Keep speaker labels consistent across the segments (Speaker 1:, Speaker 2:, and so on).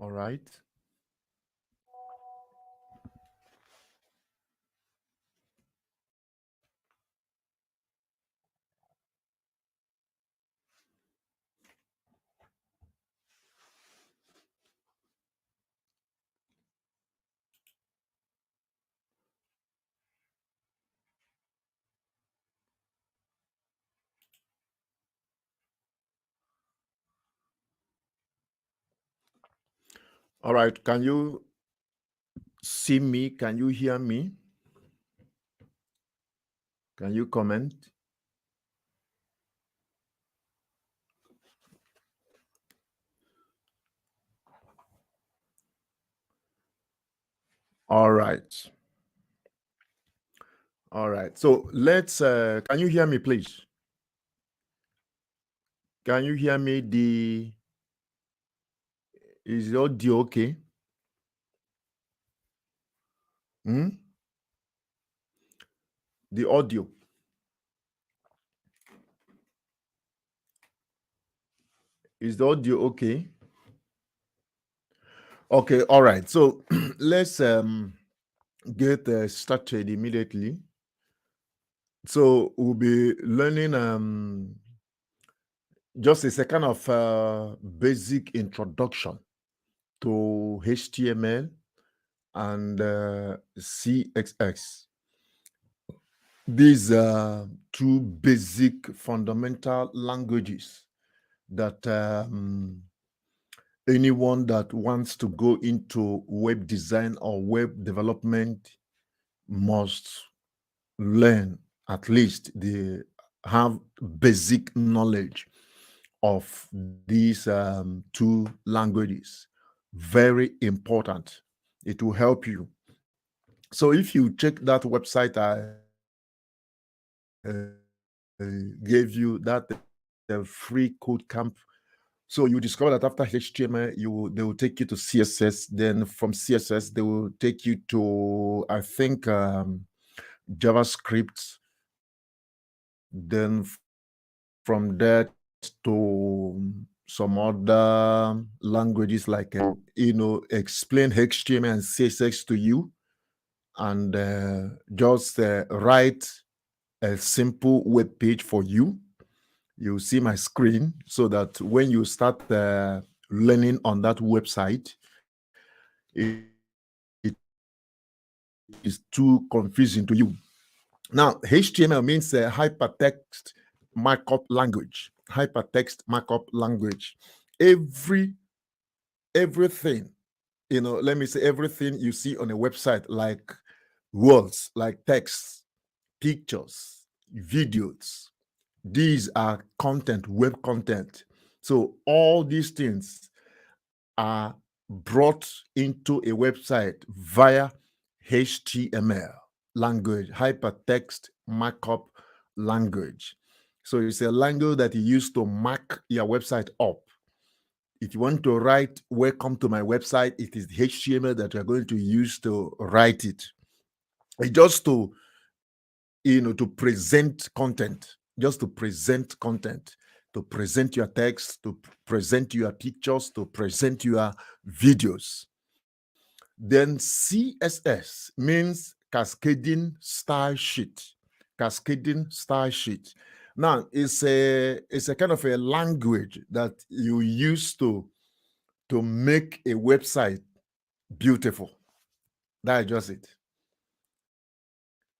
Speaker 1: All right. All right. Can you see me? Can you hear me? Can you comment? All right. All right. So let's can you hear me, please? Can you hear me? Is the audio okay? Hmm? The audio. Is the audio okay? Okay, all right. So let's get started immediately. So we'll be learning just a second of basic introduction to HTML and CSS. These are two basic fundamental languages that anyone that wants to go into web design or web development must learn. At least they have basic knowledge of these two languages. Very important. It will help you. So if you check that website I gave you, that free code camp, so you discover that after HTML, they will take you to CSS. Then from CSS, they will take you to, I think, JavaScript. Then from that to some other languages like, explain HTML and CSS to you, and just write a simple web page for you. You see my screen, so that when you start learning on that website, it is too confusing to you. Now, HTML means hypertext markup language. Hypertext markup language. Everything, let me say, everything you see on a website, like words, like text, pictures, videos, these are content, web content. So all these things are brought into a website via HTML language, hypertext markup language. So it's a language that you use to mark your website up. If you want to write welcome to my website, it is HTML that you're going to use to write it. It's just to, to present content, just to present content, to present your text, to present your pictures, to present your videos. Then CSS means cascading style sheet. Cascading style sheet. Now, it's a kind of a language that you use to make a website beautiful. That's just it.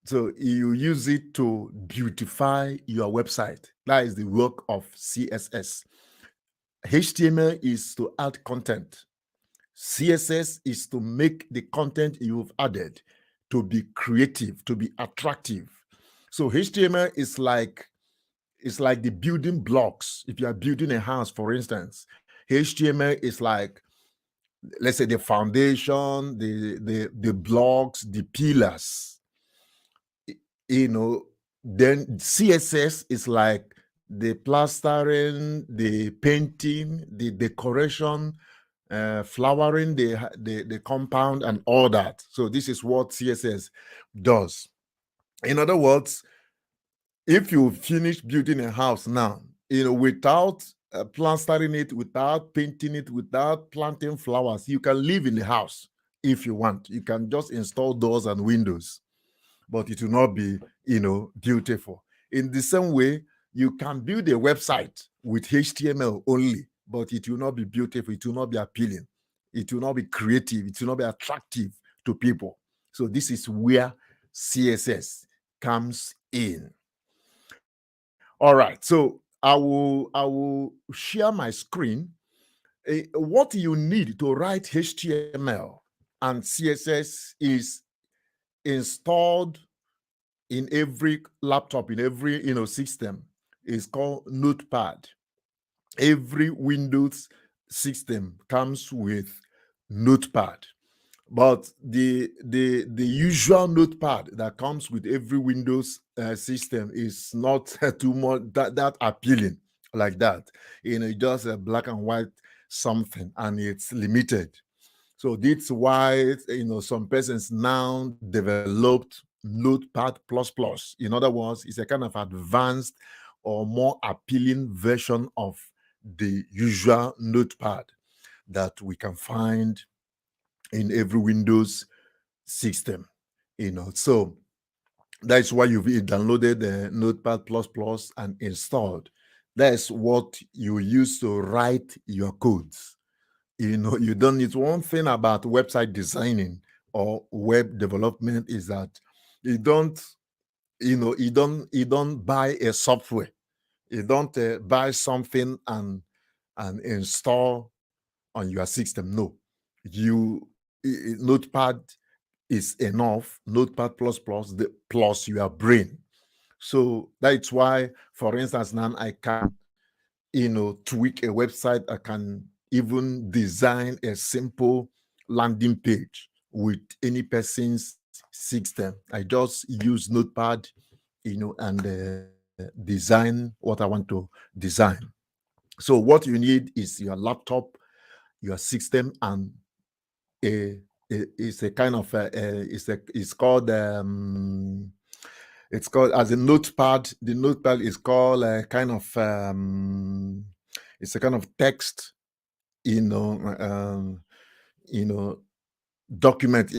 Speaker 1: So you use it to beautify your website. That is the work of CSS. HTML is to add content. CSS is to make the content you've added to be creative, to be attractive. So HTML is like, it's like the building blocks. If you are building a house, for instance, HTML is like, let's say, the foundation, the blocks, the pillars. Then CSS is like the plastering, the painting, the decoration, flowering the compound and all that. So this is what CSS does. In other words, if you finish building a house now, without plastering it, without painting it, without planting flowers. You can live in the house if you want. You can just install doors and windows, but it will not be, beautiful. In the same way, you can build a website with HTML only, but it will not be beautiful. It will not be appealing. It will not be creative. It will not be attractive to people. So this is where CSS comes in. All right. So I will share my screen. What you need to write HTML and CSS is installed in every laptop, in every system. Is called Notepad. Every Windows system comes with Notepad, but the usual Notepad that comes with every Windows system is not too much that appealing like that. Just a black and white something, and it's limited. So that's why some persons now developed Notepad plus plus. In other words, it's a kind of advanced or more appealing version of the usual Notepad that we can find in every Windows system. So that's why you've downloaded the Notepad plus plus and installed. That's what you use to write your codes. You don't need. One thing about website designing or web development is that you don't you don't buy a software. You don't buy something and install on your system. No, Notepad is enough. Notepad plus plus plus your brain. So that's why, for instance, now I can tweak a website. I can even design a simple landing page with any person's system. I just use Notepad, and design what I want to design. So what you need is your laptop, your system, and it's a kind of it's called as a notepad. The notepad is called a kind of it's a kind of text, you know, um, you know, document.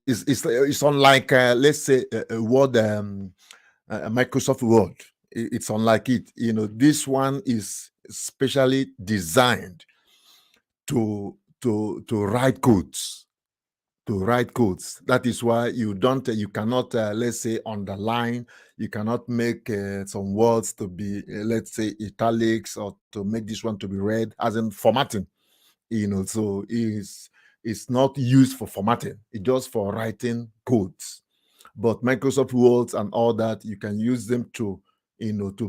Speaker 1: It's unlike let's say a Word, a Microsoft Word. It's unlike it. This one is specially designed to write codes. That is why you cannot, let's say, underline. You cannot make some words to be, let's say, italics, or to make this one to be red, as in formatting. So it's not used for formatting. It's just for writing codes. But Microsoft Words and all that, you can use them to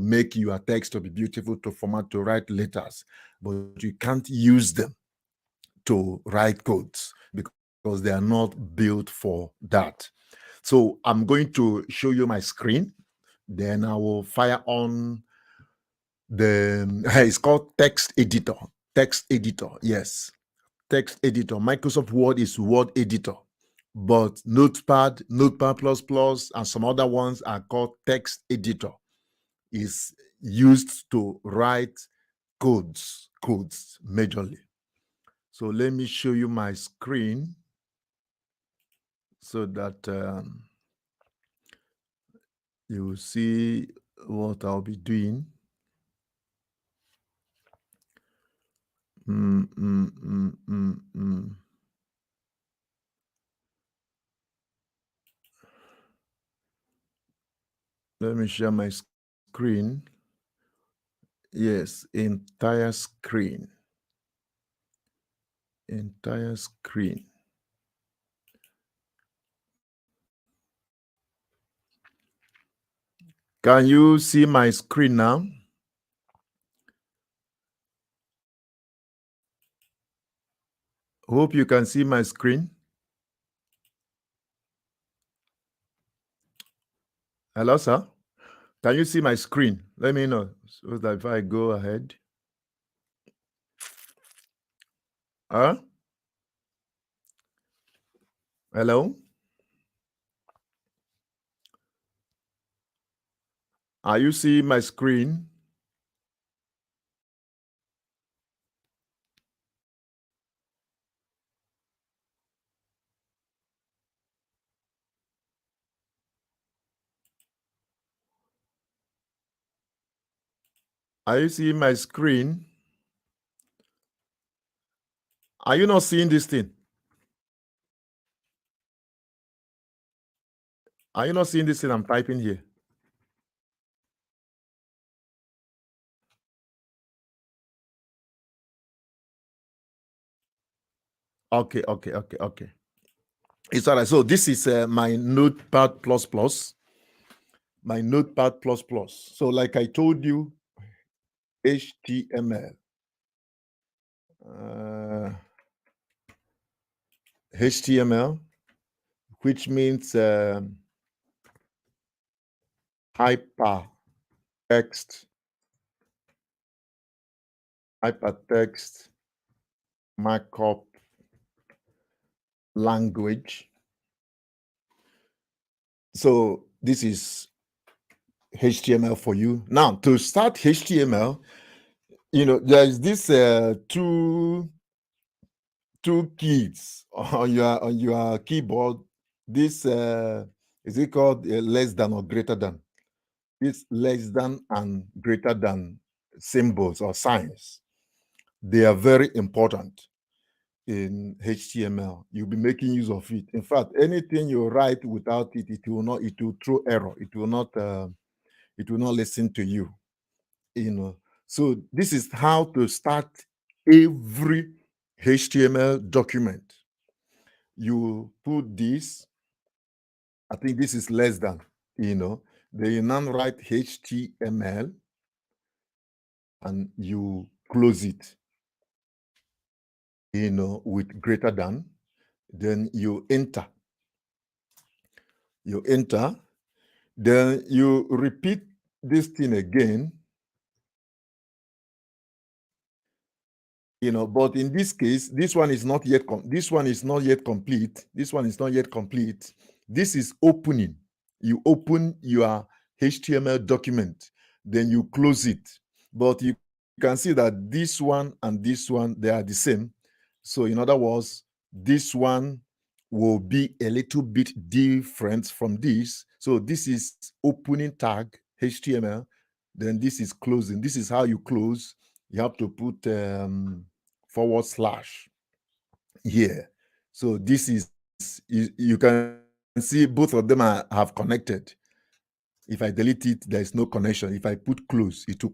Speaker 1: make your text to be beautiful, to format, to write letters. But you can't use them to write codes because they are not built for that. So I'm going to show you my screen. Then I will fire on it's called text editor. Text editor, yes. Text editor. Microsoft Word is Word editor. But Notepad, Notepad plus plus, and some other ones are called text editor. Is used to write codes majorly. So let me show you my screen so that you will see what I'll be doing. Mm, mm, mm, mm, mm. Let me share my screen. Yes, entire screen. Entire screen. Can you see my screen now? Hope you can see my screen. Hello, sir. Can you see my screen? Let me know so that if I go ahead. Huh? Hello? Are you seeing my screen? Are you seeing my screen? Are you not seeing this thing? Are you not seeing this thing I'm typing here? Okay. It's all right. So this is my Notepad plus plus. My Notepad plus plus. So like I told you, HTML. HTML, which means hypertext, hypertext markup language. So this is HTML for you. Now, to start HTML, there's this two keys on your keyboard. This is it called less than or greater than? This less than and greater than symbols or signs. They are very important in HTML. You'll be making use of it. In fact, anything you write without it, it will throw error. It will not listen to you. So this is how to start every HTML document. You put this, I think this is less than, then you now write HTML and you close it, with greater than, then you enter, then you repeat this thing again, but in this case, this one is not yet complete. This is opening. You open your HTML document, then you close it. But you can see that this one and this one, they are the same. So in other words, this one will be a little bit different from this. So this is opening tag HTML, then this is closing. This is how you close. You have to put / here. So this is, you can see both of them have connected. If I delete it, there is no connection. If I put close, it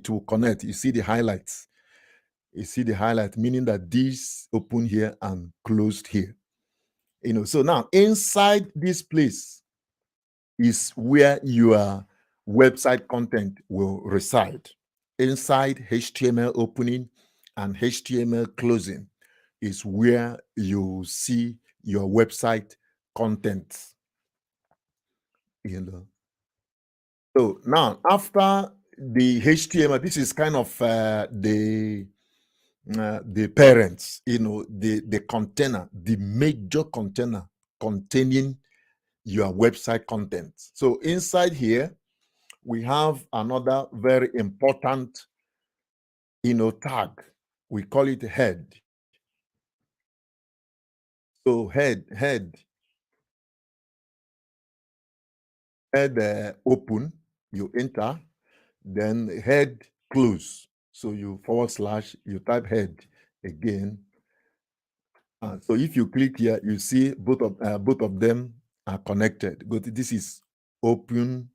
Speaker 1: will connect. You see the highlights. Meaning that this open here and closed here. So now inside this place is where your website content will reside. Inside HTML opening and HTML closing is where you see your website content. So now after the HTML, this is kind of the parents, the container, the major container containing your website content. So inside here, we have another very important, tag. We call it head. So head, open, you enter, then head close. So you / you type head again. So if you click here, you see both of them are connected. But this is open,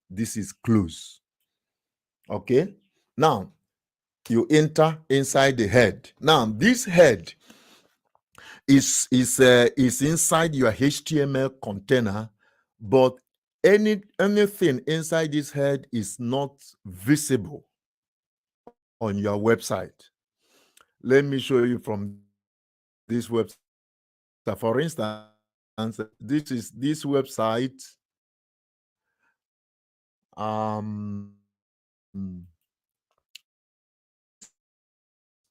Speaker 1: this is close. Okay. Now you enter inside the head. Now this head is inside your HTML container, but anything inside this head is not visible on your website. Let me show you from this website. For instance, this is this website.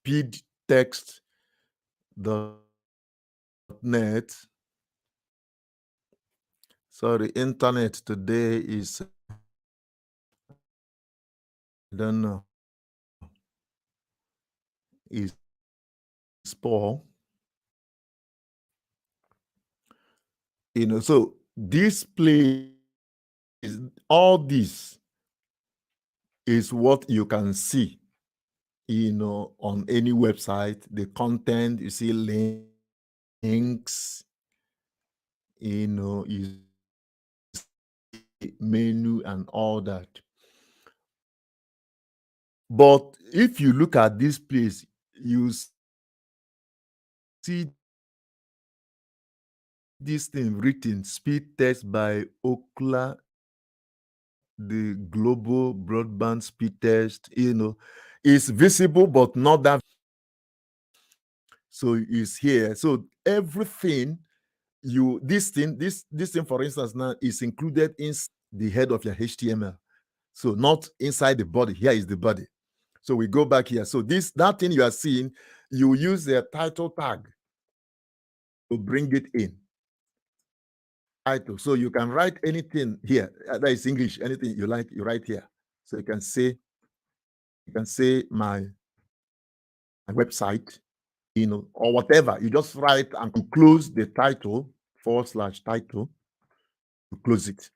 Speaker 1: Speedtext.net. Sorry, internet today is, I don't know, is poor. So this place, all this is what you can see, on any website. The content, you see links, you see menu and all that. But if you look at this place, you see this thing written speed test by Okla, the global broadband speed test, is visible but not that. So it's here. So everything this thing for instance now is included in the head of your HTML. So not inside the body. Here is the body. So we go back here. So that thing you are seeing, you use the title tag to bring it in. Title. So you can write anything here. That is English. Anything you like, you write here. So you can say my website, or whatever. You just write and close the title /title. You close it.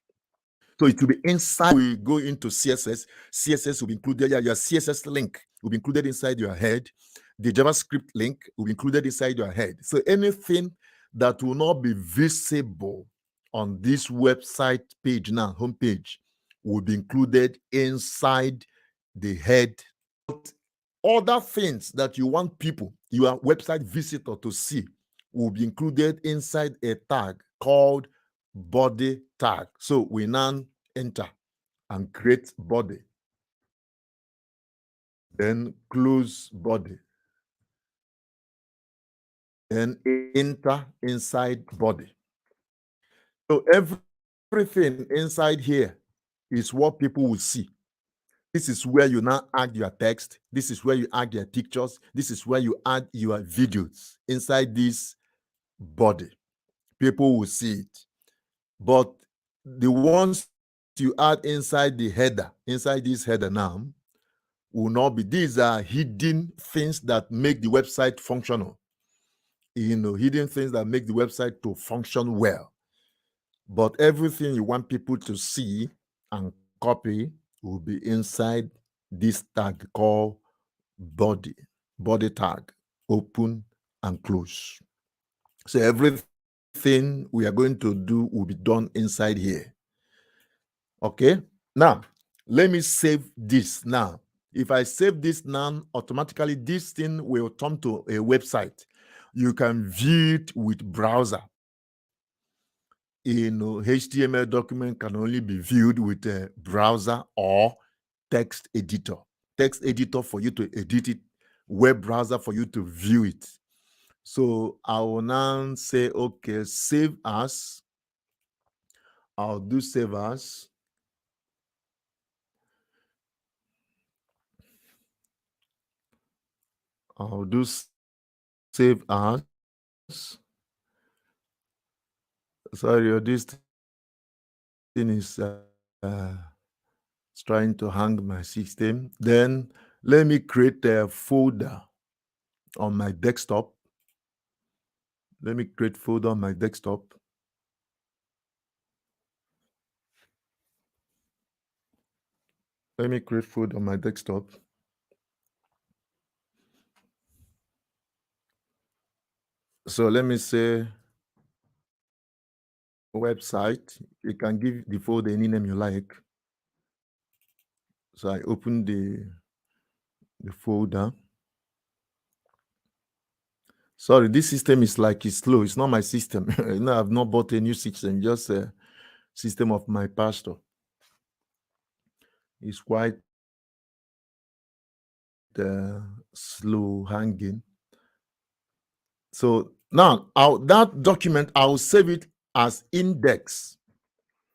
Speaker 1: So it will be inside. We go into CSS. CSS will be included. Yeah, your CSS link will be included inside your head. The JavaScript link will be included inside your head. So anything that will not be visible on this website page now, homepage, will be included inside the head. Other things that you want people, your website visitor, to see will be included inside a tag called body tag. So we now enter and create body, then close body, then enter inside body. So everything inside here is what people will see. This is where you now add your text. This is where you add your pictures. This is where you add your videos inside this body. People will see it. But the ones you add inside the header, inside this header now, will not be. These are hidden things that make the website functional. Hidden things that make the website to function well. But everything you want people to see and copy will be inside this tag called body tag, open and close. So everything we are going to do will be done inside here. Okay, now let me save this now. If I save this now, automatically this thing will turn to a website. You can view it with browser. HTML document can only be viewed with a browser or text editor. Text editor for you to edit it, web browser for you to view it. So I will now say, okay, save as. I'll do save as. I'll do save as. Sorry, this thing is trying to hang my system. Then let me create a folder on my desktop. Let me create folder on my desktop. Let me create folder on my desktop. So let me say website. You can give the folder any name you like. So I open the folder. Sorry, this system is like it's slow. It's not my system. I've not bought a new system, just a system of my pastor. It's quite slow hanging. So now that document, I'll save it as index.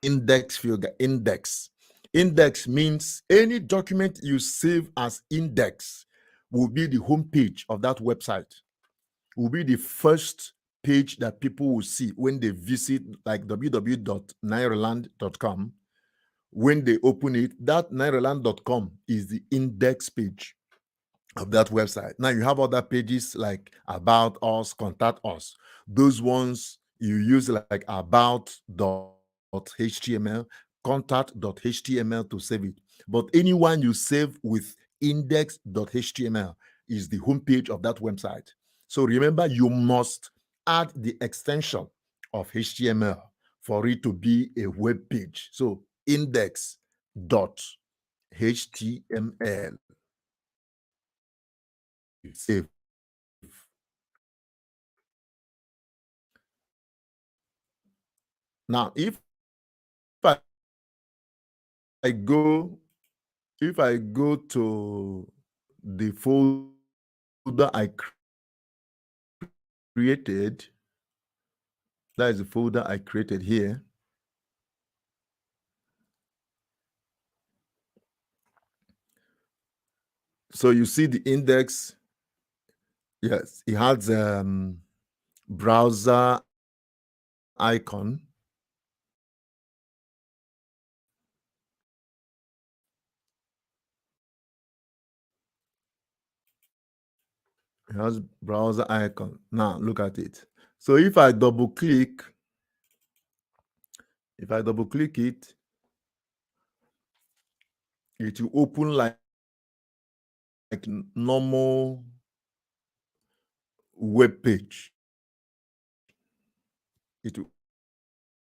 Speaker 1: Index field, index. Index means any document you save as index will be the home page of that website. Will be the first page that people will see when they visit, like www.nairoland.com. When they open it, that nairoland.com is the index page of that website. Now you have other pages like about us, contact us. Those ones you use like about.html, contact.html to save it. But anyone you save with index.html is the homepage of that website. So remember, you must add the extension of HTML for it to be a web page. So index.html. Save. Now, I go if I go to the folder I created, that is the folder I created here. So you see the index. Yes, it has browser icon. It has browser icon. Now look at it. So if I double click it, it will open like normal web page. It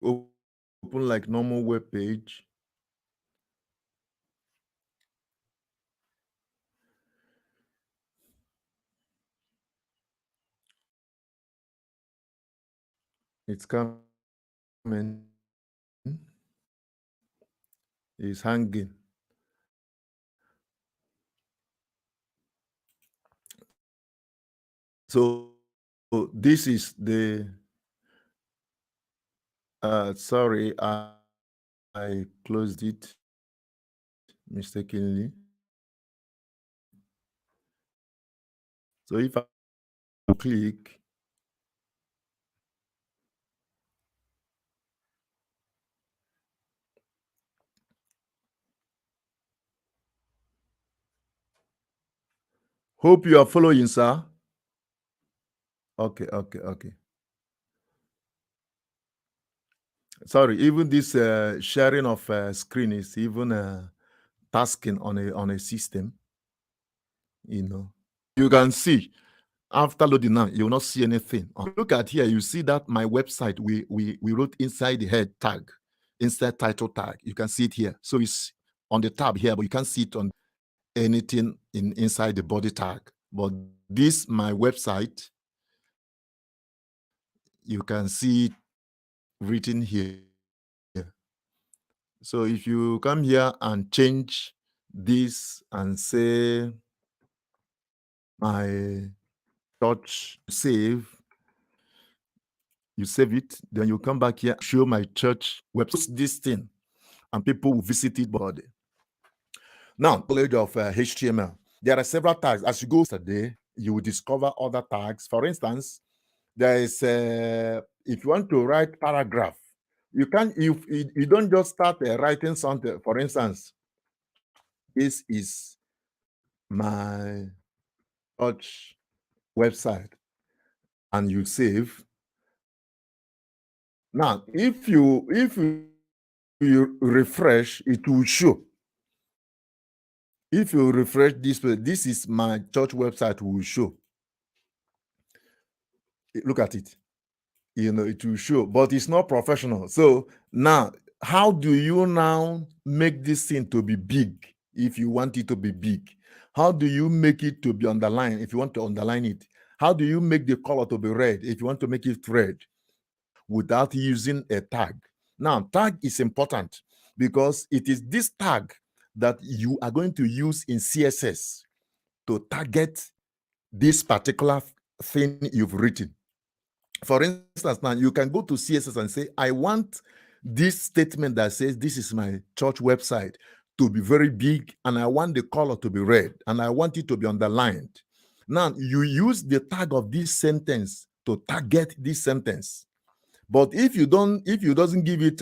Speaker 1: will open like normal web page. It's coming. It's hanging. So this is the sorry, I closed it mistakenly. So if I click, hope you are following, sir. Okay. Sorry, even this sharing of screen is even tasking on a system. You can see after loading now, you will not see anything. Look at here, you see that my website we wrote inside the head tag, inside title tag. You can see it here. So it's on the tab here, but you can't see it on anything inside the body tag. But this my website, you can see it written here. So if you come here and change this and say my church, save, you save it, then you come back here, show my church website, this thing, and people will visit it. But now, knowledge of HTML, there are several tags. As you go today, you will discover other tags. For instance, there is if you want to write paragraph, you can you don't just start writing something. For instance, this is my church website, and you save. Now, if you refresh, it will show. If you refresh this is my church website, will show. Look at it. It will show, but it's not professional. So now, how do you now make this thing to be big if you want it to be big? How do you make it to be underlined if you want to underline it? How do you make the color to be red if you want to make it red without using a tag? Now, tag is important because it is this tag that you are going to use in CSS to target this particular thing you've written. For instance, now you can go to CSS and say, I want this statement that says this is my church website to be very big, and I want the color to be red, and I want it to be underlined. Now you use the tag of this sentence to target this sentence. But if you doesn't give it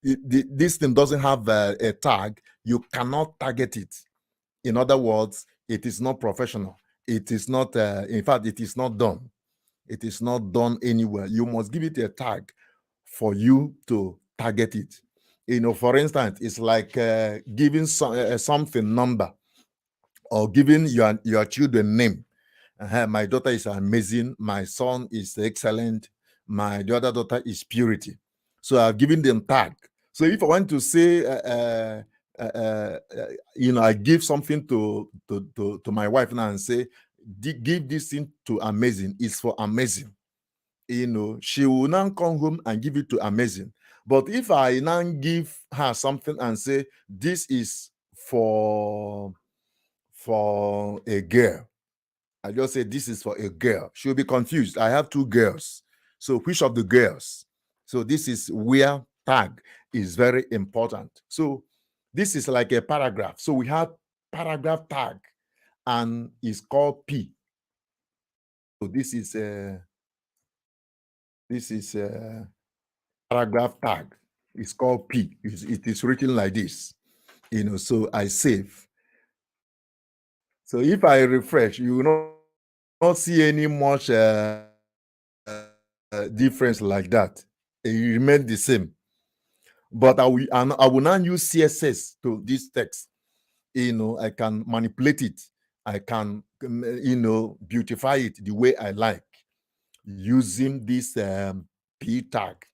Speaker 1: this thing doesn't have a tag, you cannot target it. In other words, it is not professional. It is not, in fact, it is not done. It is not done anywhere. You must give it a tag for you to target it. For instance, it's like giving something number, or giving your children name. My daughter is amazing. My son is excellent. My the other daughter is purity. So I've given them tag. So if I want to say, I give something to my wife now and say, give this thing to amazing. It's for amazing. She will now come home and give it to amazing. But if I now give her something and say, this is for a girl, I just say this is for a girl, she'll be confused. I have two girls. So which of the girls? So this is where tag is very important. So this is like a paragraph. So we have paragraph tag, and it's called P. So this is a paragraph tag. It's called P. It is written like this. So I save. So if I refresh, you will not see any much difference like that. It remains the same. But I will now use CSS to this text. I can manipulate it. I can, beautify it the way I like using this P tag.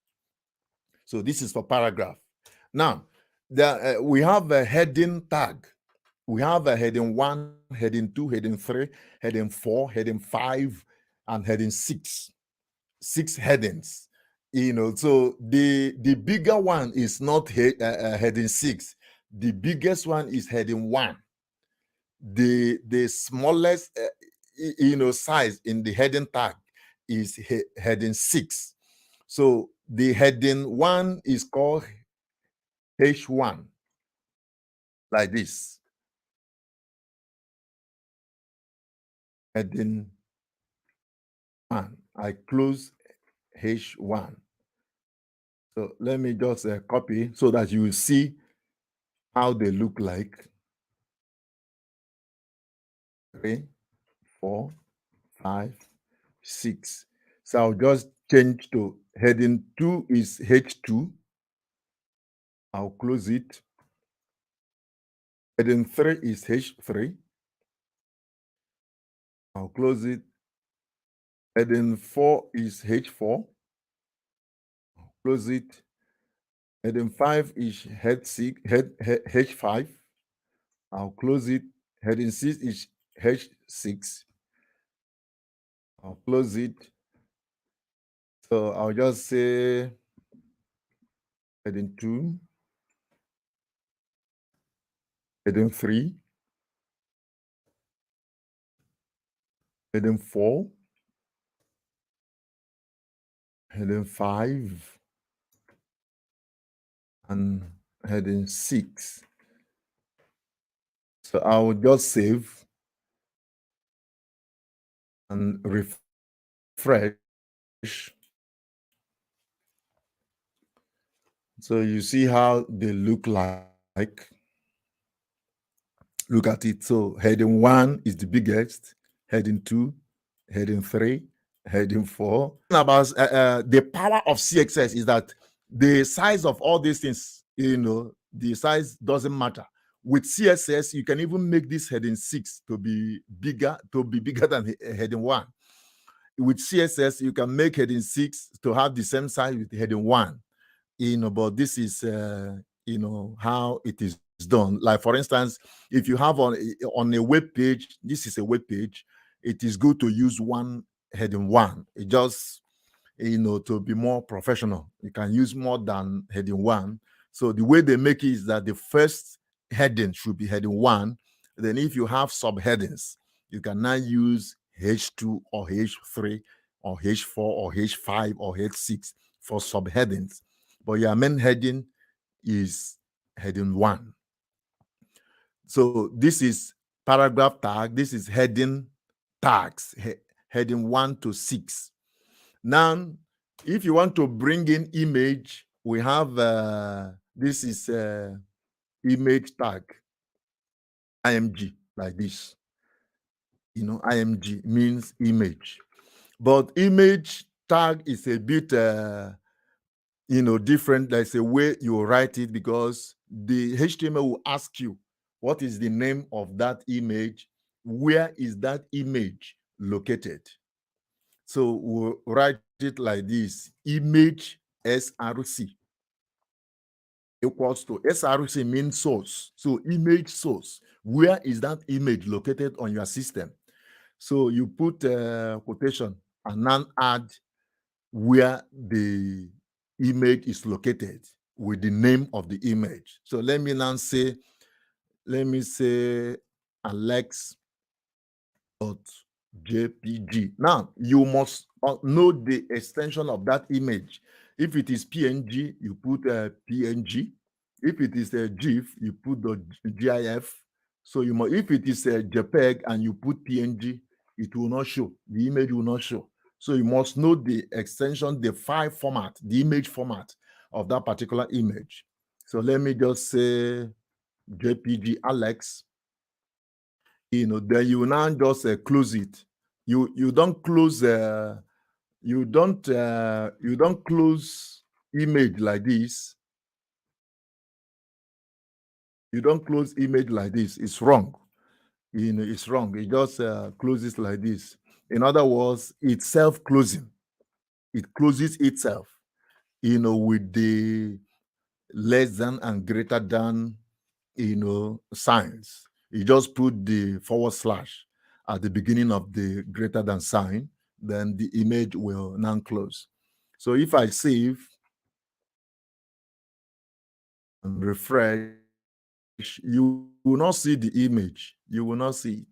Speaker 1: So this is for paragraph. Now, we have a heading tag. We have a heading 1, heading 2, heading 3, heading 4, heading 5, and heading 6. 6 headings. So the bigger one is not heading 6. The biggest one is heading 1. The smallest size in the heading tag is heading 6. So the heading 1 is called H1, like this. Heading 1. I close H1. So let me just copy so that you will see how they look like. 3, 4, 5, 6. So I'll just change to heading 2 is H2. I'll close it. Heading 3 is H3. I'll close it. Heading 4 is H4. I'll close it. Heading 5 is H5. I'll close it. Heading 6 is H6. I'll close it. So I'll just say heading 2, heading 3, heading 4, heading 5, and heading 6. So I will just save and refresh. So you see how they look like. Look at it. So heading 1 is the biggest, heading 2, heading 3, heading 4. About the power of CSS is that the size of all these things, the size doesn't matter. With CSS, you can even make this heading 6 to be bigger than heading 1. With CSS, you can make heading 6 to have the same size with heading 1. But this is how it is done. Like for instance, if you have on a web page, this is a web page, it is good to use one heading 1. It just to be more professional. You can use more than heading 1. So the way they make it is that the first heading should be heading 1. Then if you have subheadings, you can now use H2 or H3 or H4 or H5 or H6 for subheadings. But your main heading is heading 1. So this is paragraph tag. This is heading tags, heading 1 to 6. Now, if you want to bring in image, we have this is image tag, IMG, like this. IMG means image. But image tag is a bit different. There's a way you write it, because the HTML will ask you, what is the name of that image? Where is that image located? So we'll write it like this: image src equals to, src means source. So image source, where is that image located on your system? So you put quotation and then add where the image is located with the name of the image. So let me now say, alex.jpg. Now you must know the extension of that image. If it is png, you put png. If it is a gif, you put the gif. So you must, if it is a jpeg and you put png, it will not show, the image will not show. So you must know the extension, the file format, the image format of that particular image. So let me just say jpg alex. Then you now just close it. You don't close you don't close image like this. You don't close image like this. It's wrong. It's wrong. It just closes like this. In other words, it's self-closing. It closes itself, with the less than and greater than, signs. You just put the forward slash at the beginning of the greater than sign, then the image will now close. So if I save and refresh, you will not see the image. You will not see it.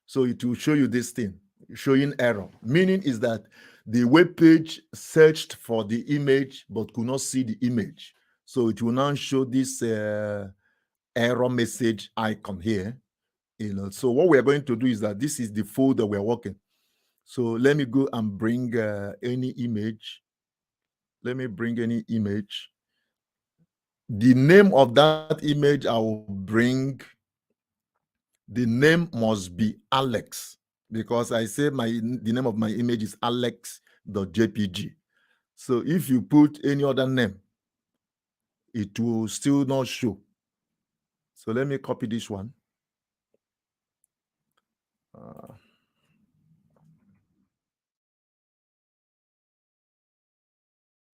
Speaker 1: So it will show you this thing, showing error. Meaning is that the web page searched for the image but could not see the image. So it will now show this error message icon here. So what we're going to do is that this is the folder we're working. So let me go and bring any image. Let me bring any image. The name of that image I will bring, the name must be Alex, because I say the name of my image is alex.jpg. So if you put any other name, it will still not show. So let me copy this one.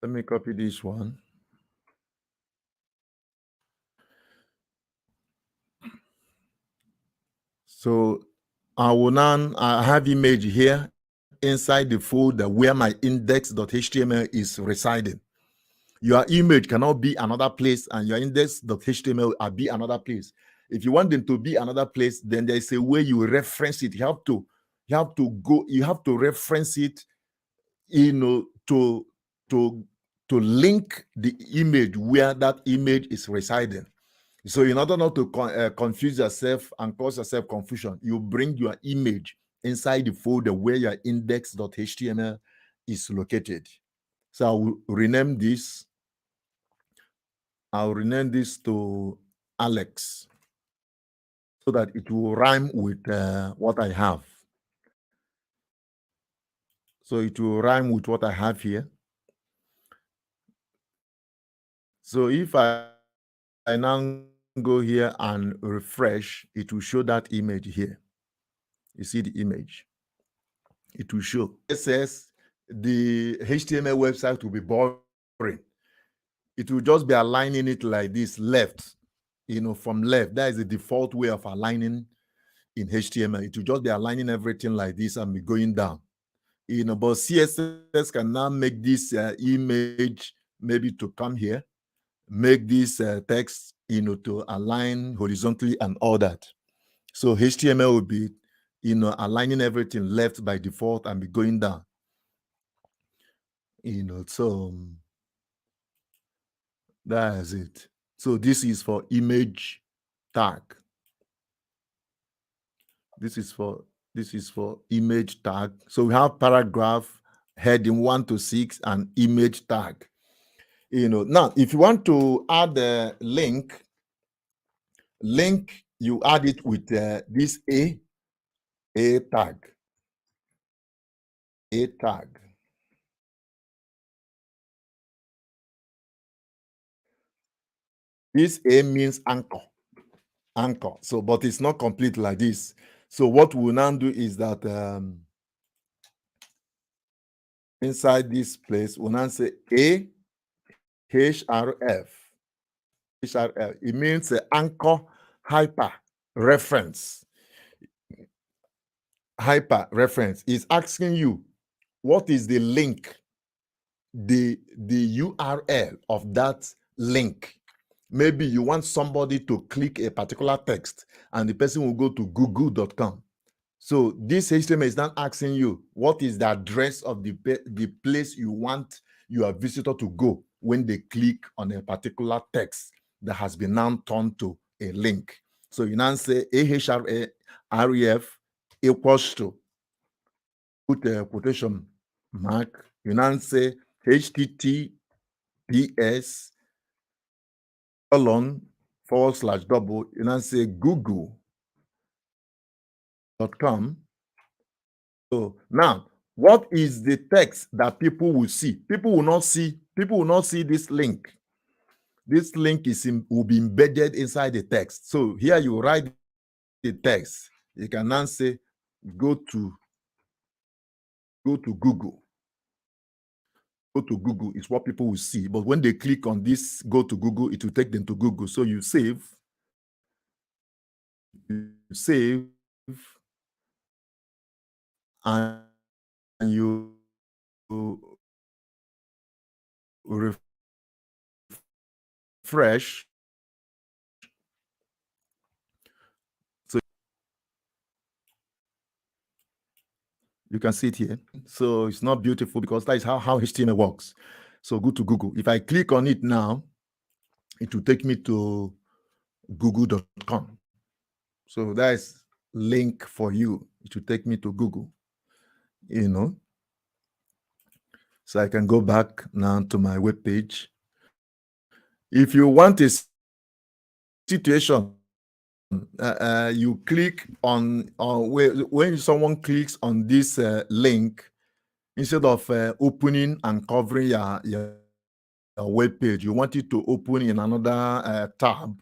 Speaker 1: Let me copy this one. So I have image here inside the folder where my index.html is residing. Your image cannot be another place and your index.html will be another place. If you want them to be another place, then there's a way you reference it. You have to reference it, to link the image where that image is residing. So in order not to confuse yourself and cause yourself confusion, you bring your image inside the folder where your index.html is located. So I will rename this. I'll rename this to Alex so that it will rhyme with what I have. So it will rhyme with what I have here. So if I now go here and refresh, it will show that image here. You see the image. It will show. It says the HTML website will be boring. It will just be aligning it like this, left, from left. That is the default way of aligning in HTML. It will just be aligning everything like this and be going down. But CSS can now make this image maybe to come here, make this text, to align horizontally and all that. So HTML will be, aligning everything left by default and be going down. So that is it. So this is for image tag. This is for image tag. So we have paragraph, heading 1 to 6, and image tag. Now if you want to add a link, you add it with this a tag. This A means anchor. Anchor. So, but it's not complete like this. So what we'll now do is that inside this place, we'll now say A HRF. HRF. It means anchor hyper reference. Hyper reference is asking you what is the link, the URL of that link. Maybe you want somebody to click a particular text and the person will go to google.com. So this HTML is not asking you what is the address of the place you want your visitor to go when they click on a particular text that has been now turned to a link. So you now say ahref equals to, put a quotation mark, you now say https colon / double, you now say google.com. So now, what is the text that people will see? People will not see this link. This link will be embedded inside the text. So here you write the text. You can now say go to Google. Go to Google is what people will see. But when they click on this go to Google, it will take them to Google. So you save, and you refresh. So you can see it here. So it's not beautiful because that is how HTML works. So go to Google. If I click on it now, it will take me to google.com. So that is link for you. It will take me to Google, So I can go back now to my web page. If you want a situation, you click on, when someone clicks on this link, instead of opening and covering your web page, you want it to open in another tab,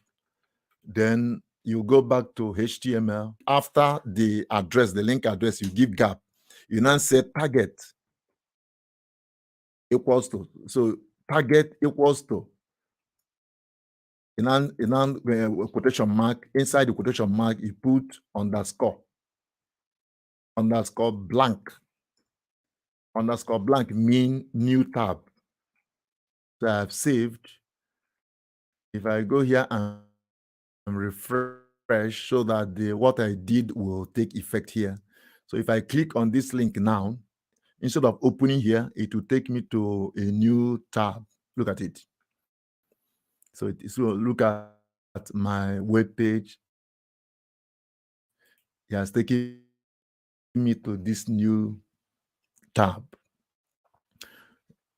Speaker 1: then you go back to HTML. After the address, the link address, you give gap. You now say target equals to. So target equals to, in quotation mark. Inside the quotation mark, you put underscore blank. Underscore blank mean new tab. So I have saved. If I go here and refresh, so that what I did will take effect here. So if I click on this link now, instead of opening here, it will take me to a new tab. Look at it. So look at my web page. It has taken me to this new tab.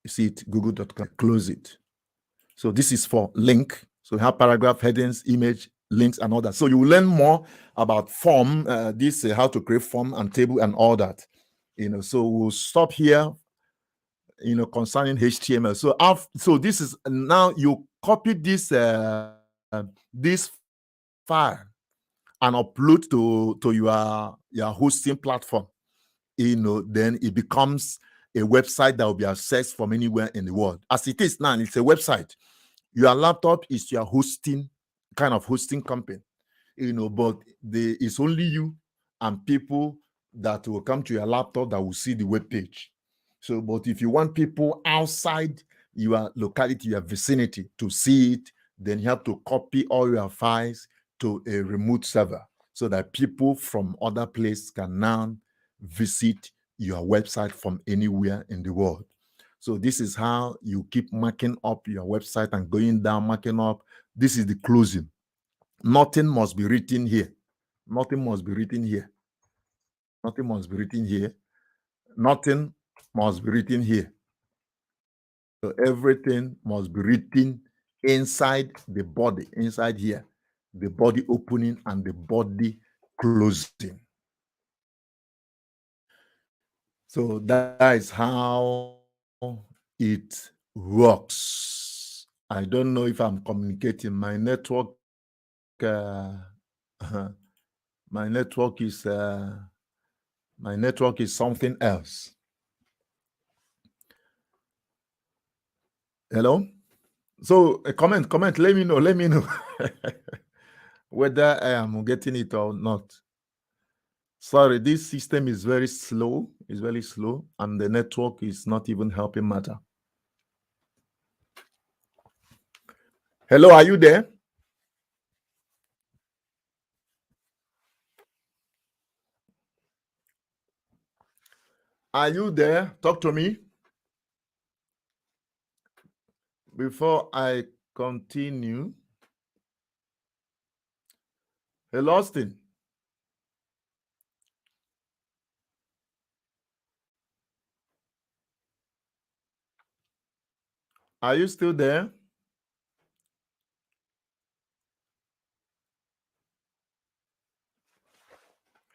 Speaker 1: You see it, google.com. Close it. So this is for link. So we have paragraph, headings, image, links, and all that. So you will learn more about form, how to create form and table and all that. So we'll stop here, concerning HTML. So this is, now you copy this this file and upload to your hosting platform. Then it becomes a website that will be accessed from anywhere in the world. As it is now, it's a website. Your laptop is your hosting company, but it's only you and people that will come to your laptop that will see the web page. So, but if you want people outside your locality, your vicinity to see it, then you have to copy all your files to a remote server so that people from other places can now visit your website from anywhere in the world. So this is how you keep marking up your website and going down, marking up. This is the closing. Nothing must be written here. Nothing must be written here. Nothing must be written here. Nothing must be written here. So everything must be written inside the body, inside here, the body opening and the body closing. So that is how it works. I don't know if I'm communicating. My network, my network is something else. Hello. So comment. Let me know. Let me know whether I am getting it or not. Sorry, this system is very slow. It's very slow, and the network is not even helping matter. Hello, are you there? Are you there? Talk to me before I continue. Hello, Austin. Are you still there?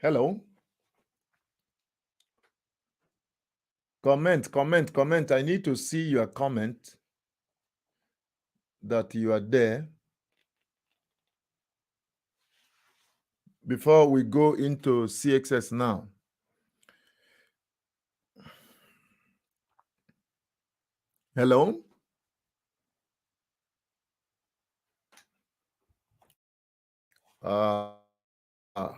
Speaker 1: Hello. Comment. I need to see your comment that you are there before we go into CSS now. Hello. Uh, uh,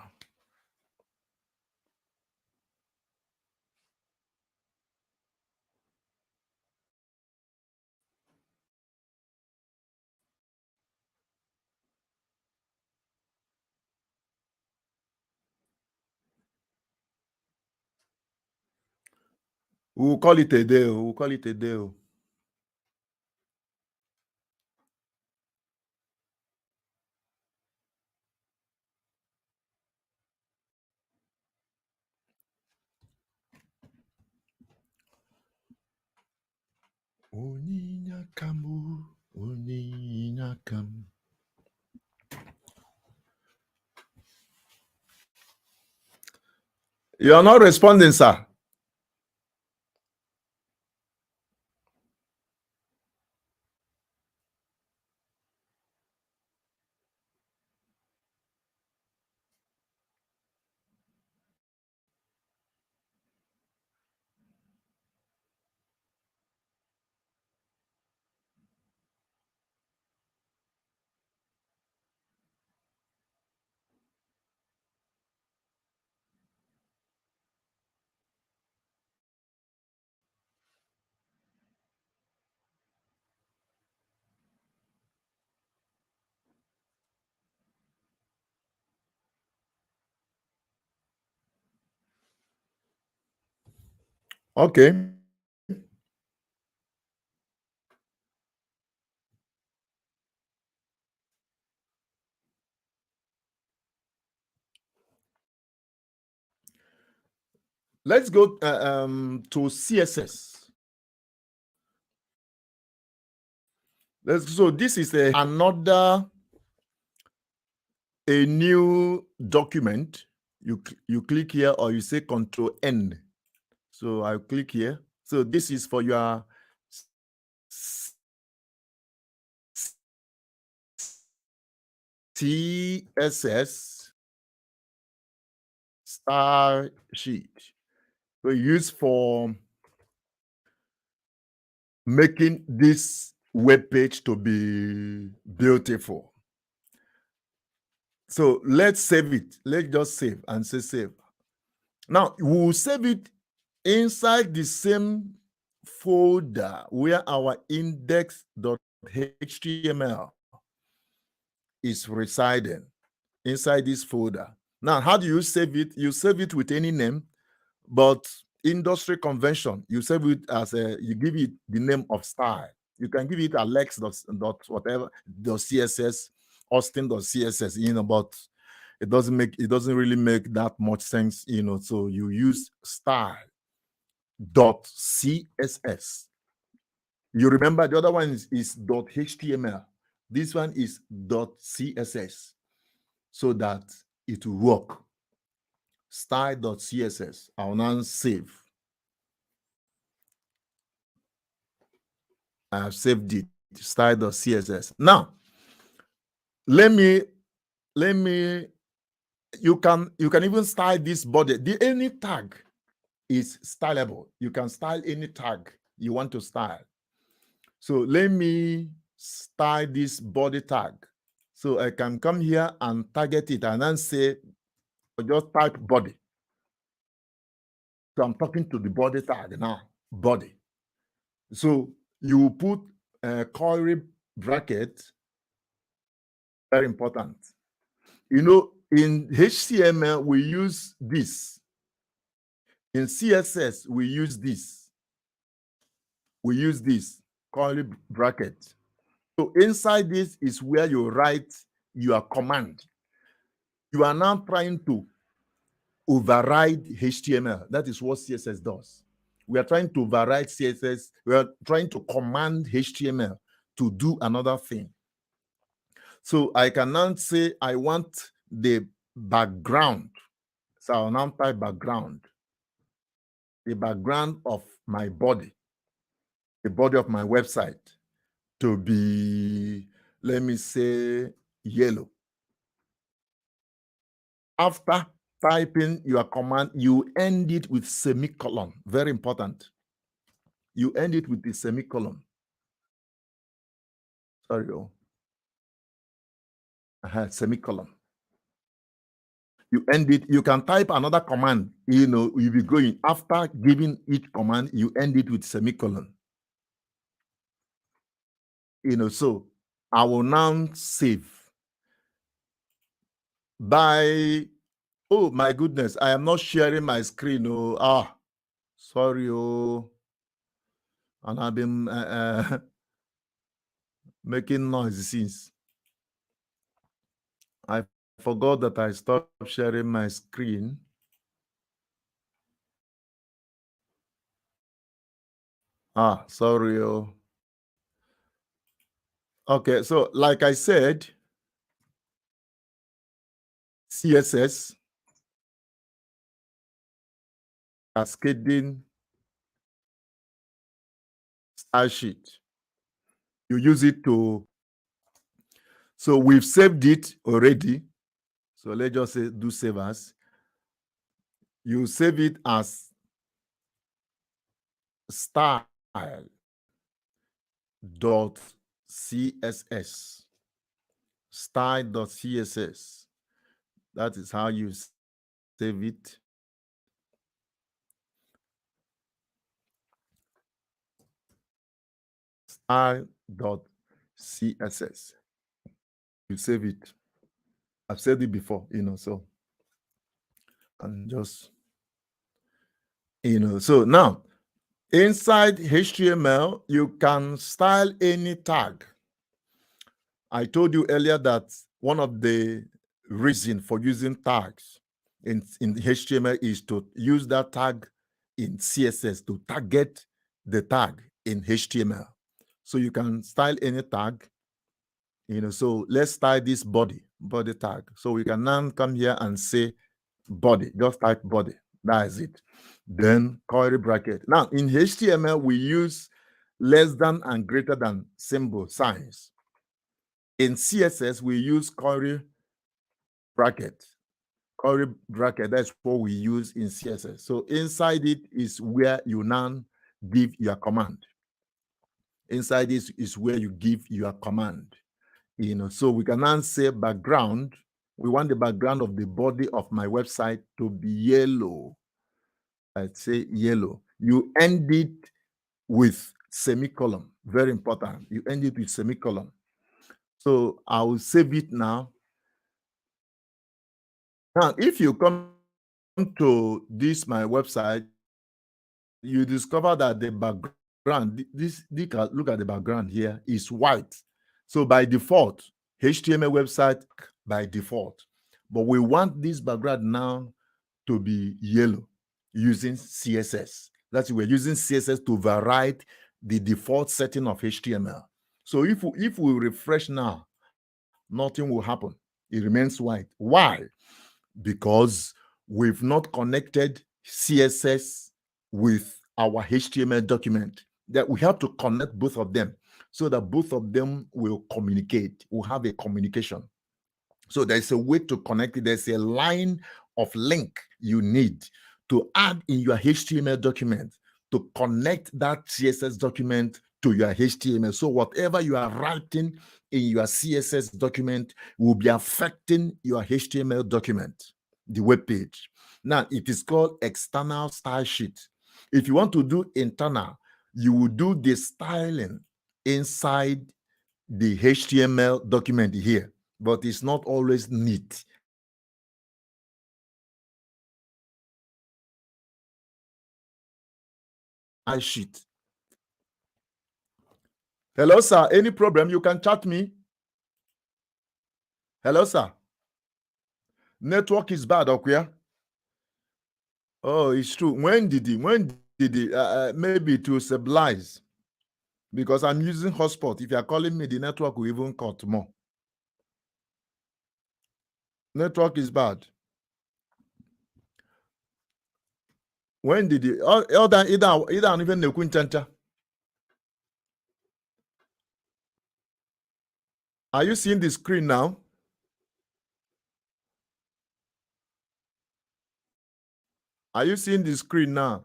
Speaker 1: we'll call it a day. We'll call it a day. You are not responding, sir. Okay. Let's go to CSS. So this is another a new document. You click here or you say Control N. So I'll click here. So this is for your CSS style sheet. We use for making this web page to be beautiful. So let's save it. Let's just save and say save. Now we'll save it inside the same folder where our index.html is residing, inside this folder. Now, how do you save it? You save it with any name, but industry convention, you save it as you give it the name of style. You can give it Alex dot whatever the CSS, Austin.css, but it doesn't really make that much sense, so you use style.css. You remember the other one is .html. This one is .css, so that it will work. Style.css. I'll now save. I have saved it. style.css. Now, let me you can even style this body. Any tag is stylable. You can style any tag you want to style. So let me style this body tag. So I can come here and target it and then say, just type body. So I'm talking to the body tag now, body. So you put a curly bracket, very important. You know, in HTML, we use this. In CSS, we use this. We use this curly bracket. So inside this is where you write your command. You are now trying to override HTML. That is what CSS does. We are trying to override CSS. We are trying to command HTML to do another thing. So I can now say I want the background. So I'll now type background. The background of my body, the body of my website, to be, let me say, yellow. After typing your command, you end it with semicolon. Very important. You end it with the semicolon. Sorry, semicolon. You end it. You can type another command. You know, you'll be going after giving each command. You end it with semicolon. You know, so I will now save. By, oh my goodness, I am not sharing my screen. Oh, sorry. And I've been making noise since. I forgot that I stopped sharing my screen. Sorry. Okay, so like I said, CSS, cascading style sheet. You use it to, so we've saved it already. So let's just say do save as. You save it as style.css. Style.css. That is how you save it. Style.css. You save it. I've said it before, you know, so and just, you know, so now inside HTML, you can style any tag. I told you earlier that one of the reasons for using tags in HTML is to use that tag in CSS to target the tag in HTML. So you can style any tag, you know. So let's style this body tag. So we can now come here and say body, just type body. That is it. Then curly bracket. Now in HTML, we use less than and greater than symbol signs. In CSS, we use curly bracket. Curly bracket, that's what we use in CSS. So inside it is where you now give your command. Inside this is where you give your command. You know, so we can now say background. We want the background of the body of my website to be yellow. I'd say yellow. You end it with semicolon. Very important. You end it with semicolon. So I will save it now. Now, if you come to this my website, you discover that the background, look at the background here, is white. So by default, HTML website by default. But we want this background now to be yellow using CSS. That's we're using CSS to override the default setting of HTML. So if we refresh now, nothing will happen. It remains white. Why? Because we've not connected CSS with our HTML document. that we have to connect both of them so that both of them will communicate, will have a communication. So there's a way to connect it. There's a line of link you need to add in your HTML document to connect that CSS document to your HTML. So whatever you are writing in your CSS document will be affecting your HTML document, the web page. Now, it is called external style sheet. If you want to do internal, you will do the styling inside the HTML document here, but it's not always neat. I sheet. Hello, sir. Any problem? You can chat me. Hello, sir. Network is bad, okay? Oh, it's true. When did he? Maybe it will stabilize because I'm using hotspot. If you're calling me, the network will even cut more. Network is bad. When did he? Either even the Quintenta. Are you seeing the screen now? Are you seeing the screen now?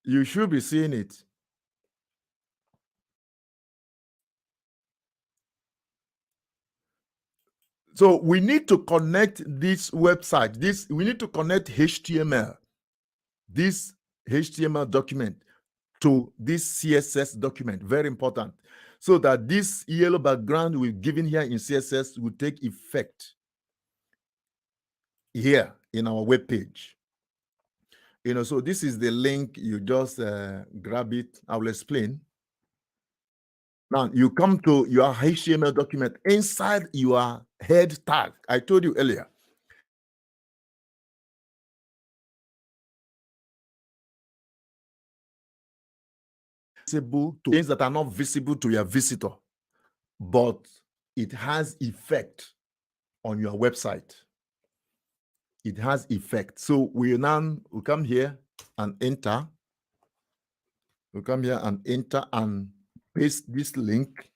Speaker 1: You should be seeing it. So we need to connect this website. We need to connect HTML, this HTML document to this CSS document. Very important. So that this yellow background we've given here in CSS will take effect here in our web page. So this is the link. You just grab it. I will explain. Now you come to your HTML document inside your head tag. I told you earlier. Visible to things that are not visible to your visitor, but it has effect on your website. It has effect. So we come here and enter. We come here and enter and paste this link.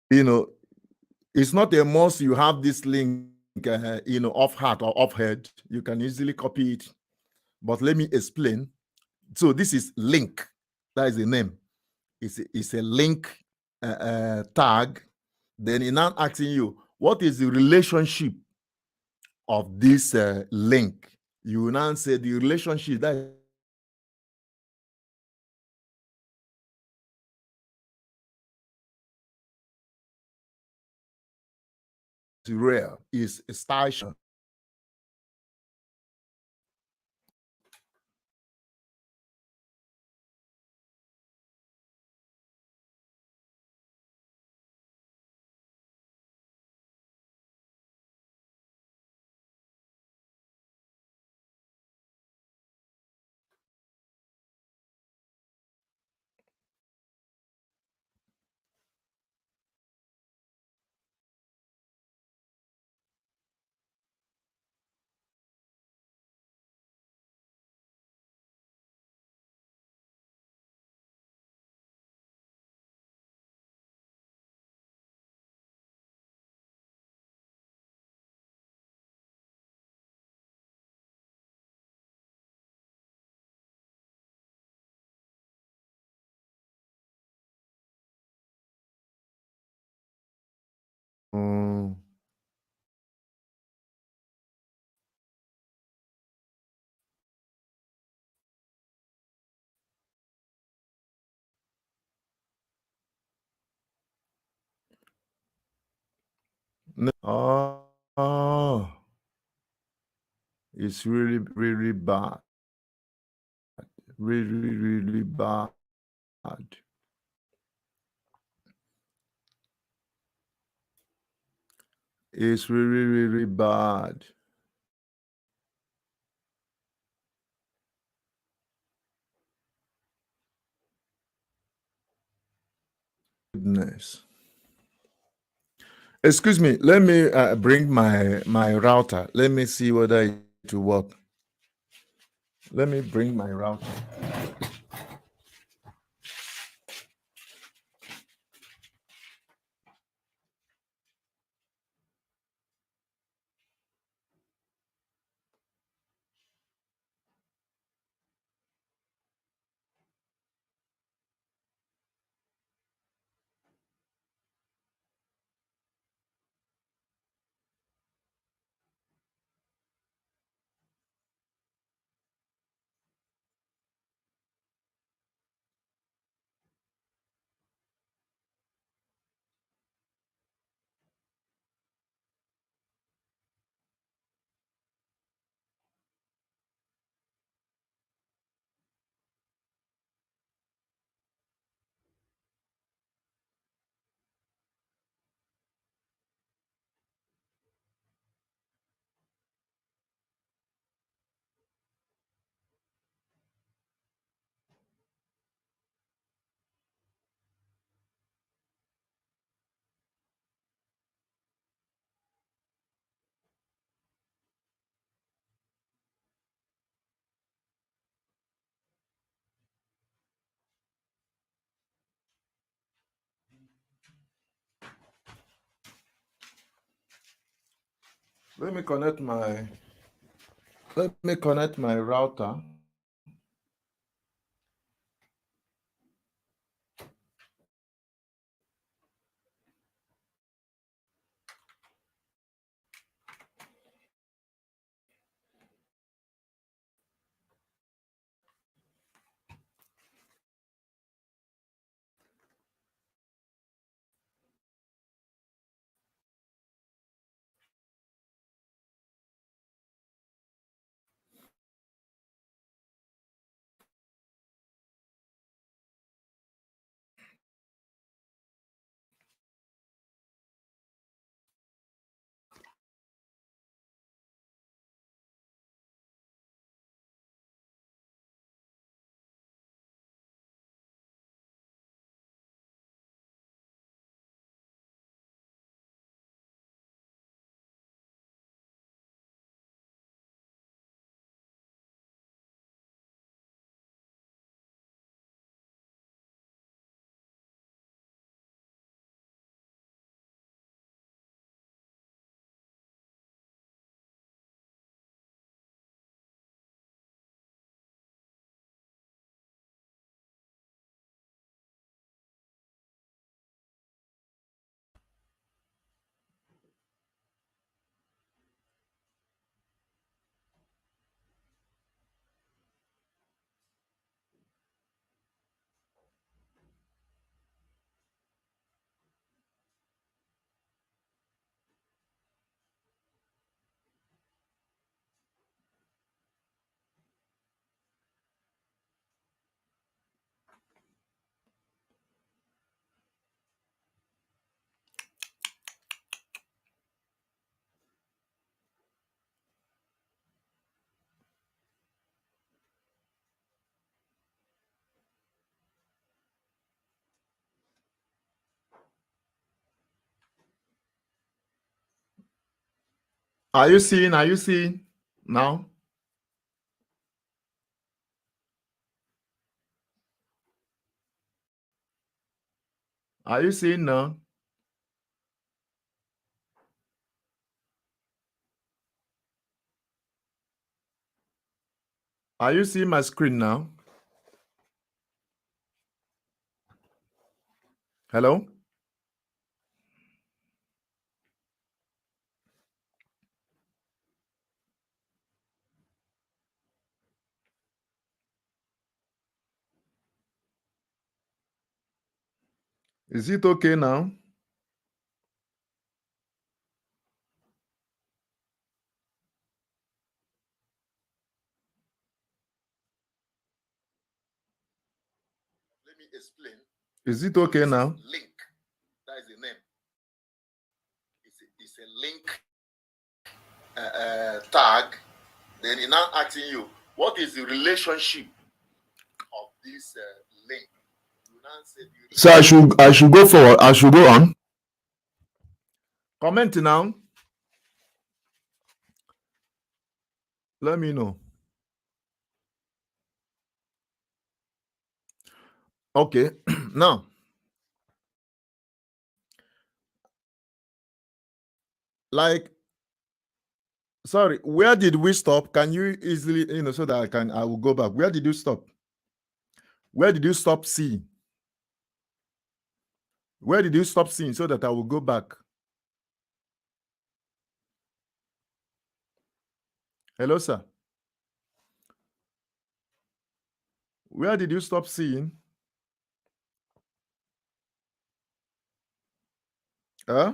Speaker 1: It's not a must you have this link, off heart or off head. You can easily copy it. But let me explain. So this is link. That is the name. It's a link tag. Then it's now asking you, what is the relationship of this link? You will now say the relationship that is rare is style. Oh, it's really, really bad. Really, really bad. It's really, really bad. Goodness. Excuse me. Let me bring my router. Let me see whether it will work. Let me bring my router. Let me connect my router. Are you seeing? Are you seeing now? Are you seeing now? Are you seeing my screen now? Hello? Is it okay now? Let me explain. Is it okay now? Link. That is the name. It's a link tag. Then it's now asking you, what is the relationship of this link? You now say, so I should go forward. I should go on. Comment now. Let me know. Okay. Now, like, sorry, where did we stop? Can you easily, so that I will go back. Where did you stop? Where did you stop seeing? Where did you stop seeing so that I will go back? Hello, sir. Where did you stop seeing? Huh?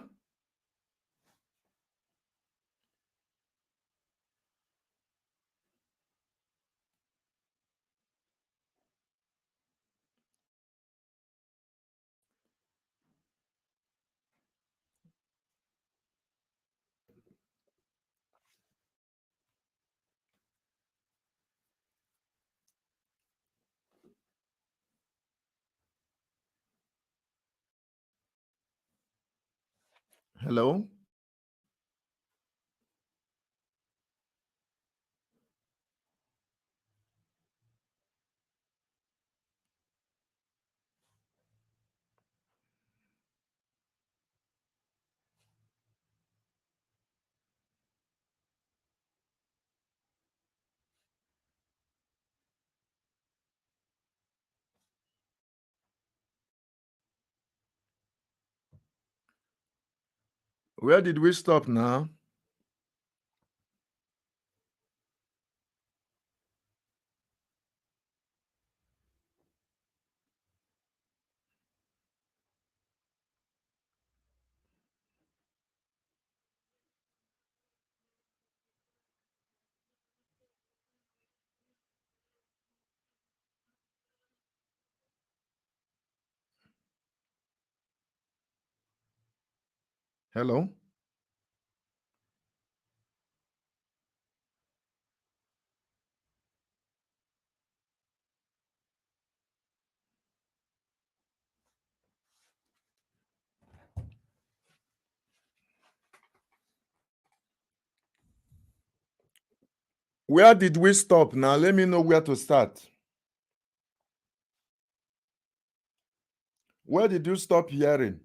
Speaker 1: Hello? Where did we stop now? Hello? Where did we stop now? Let me know where to start. Where did you stop hearing?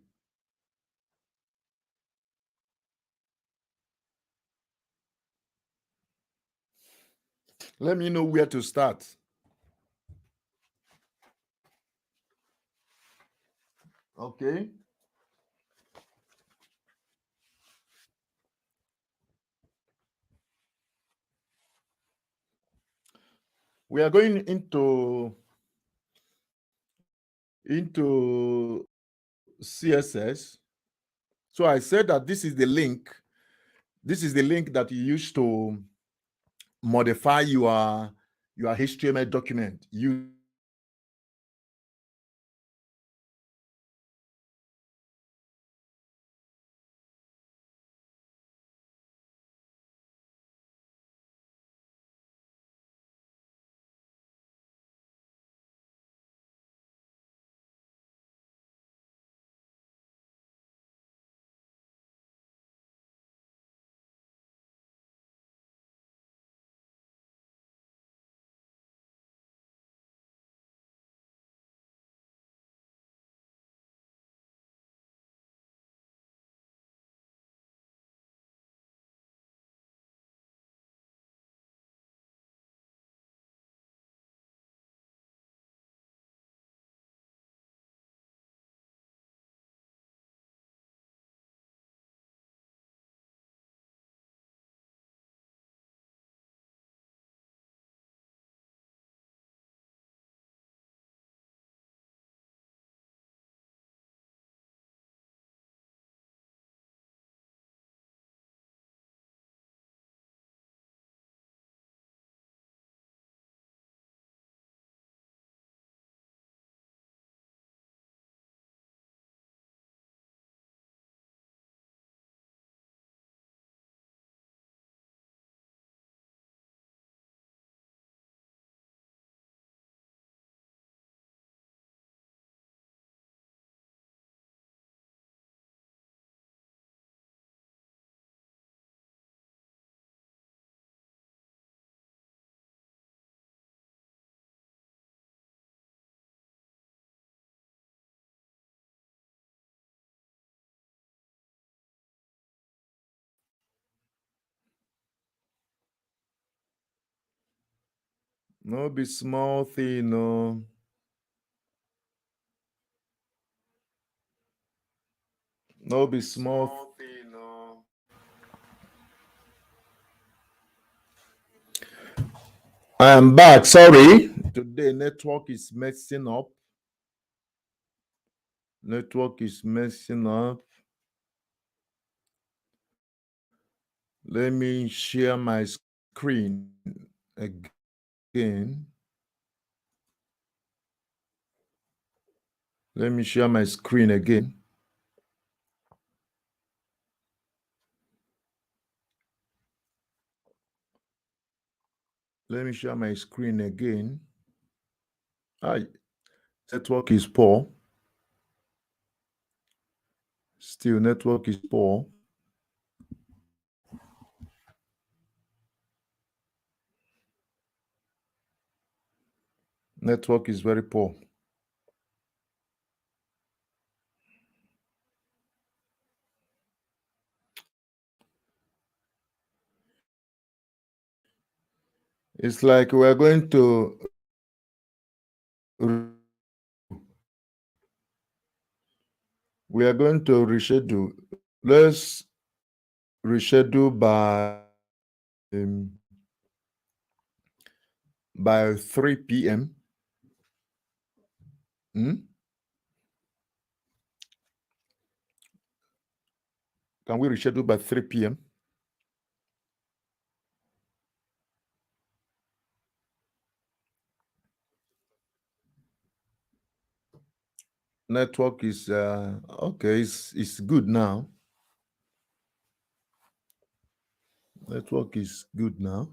Speaker 1: Let me know where to start. Okay. We are going into CSS. So I said that this is the link. This is the link that you use to modify your HTML document. No be small thing, no. No be small thing, no. I am back. Sorry. Today network is messing up. Network is messing up. Let me share my screen again. Let me share my screen again. Let me share my screen again. Network is poor. Still, network is poor. Network is very poor. It's like we're going to reschedule. reschedule by 3 p.m. Can we reschedule by 3 p.m.? Network is okay. It's good now. Network is good now.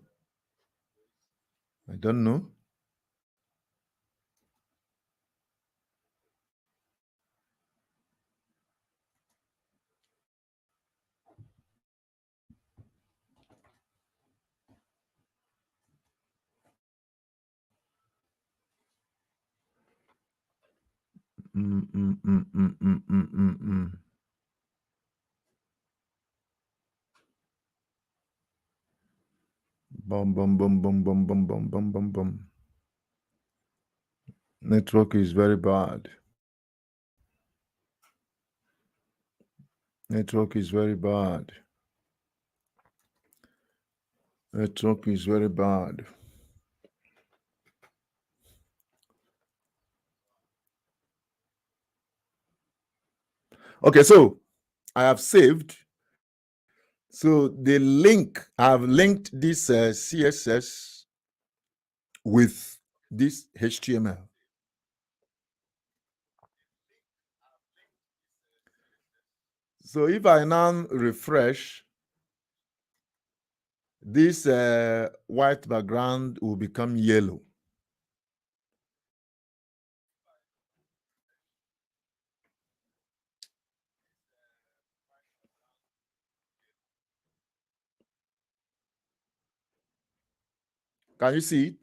Speaker 1: I don't know. Mm, mm, mm, mm, mm, mm, mm, mm. Bum, bum, bum, bum, bum, bum, bum, bum, bum, bum. Network is very bad. Network is very bad. Network is very bad. Okay, so I have saved. So the link, I've linked this CSS with this HTML. So if I now refresh, this white background will become yellow. Can you see it?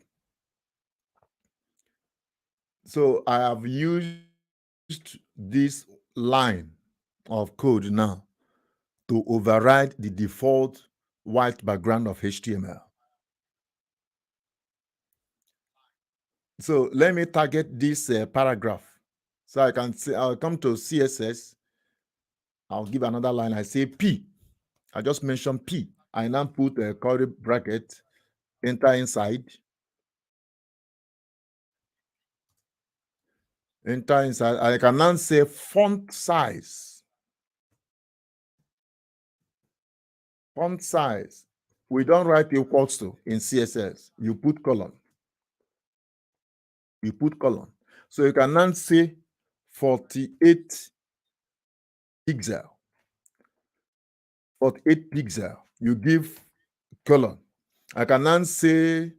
Speaker 1: So I have used this line of code now to override the default white background of HTML. So let me target this paragraph. So I can say, I'll come to CSS. I'll give another line. I say P. I just mentioned P. I now put a curly bracket, enter inside. Enter inside. I can now say font size. Font size. We don't write equals to in CSS. You put colon. You put colon. So you can now say 48 pixel. 48 pixel. You give colon. I can now say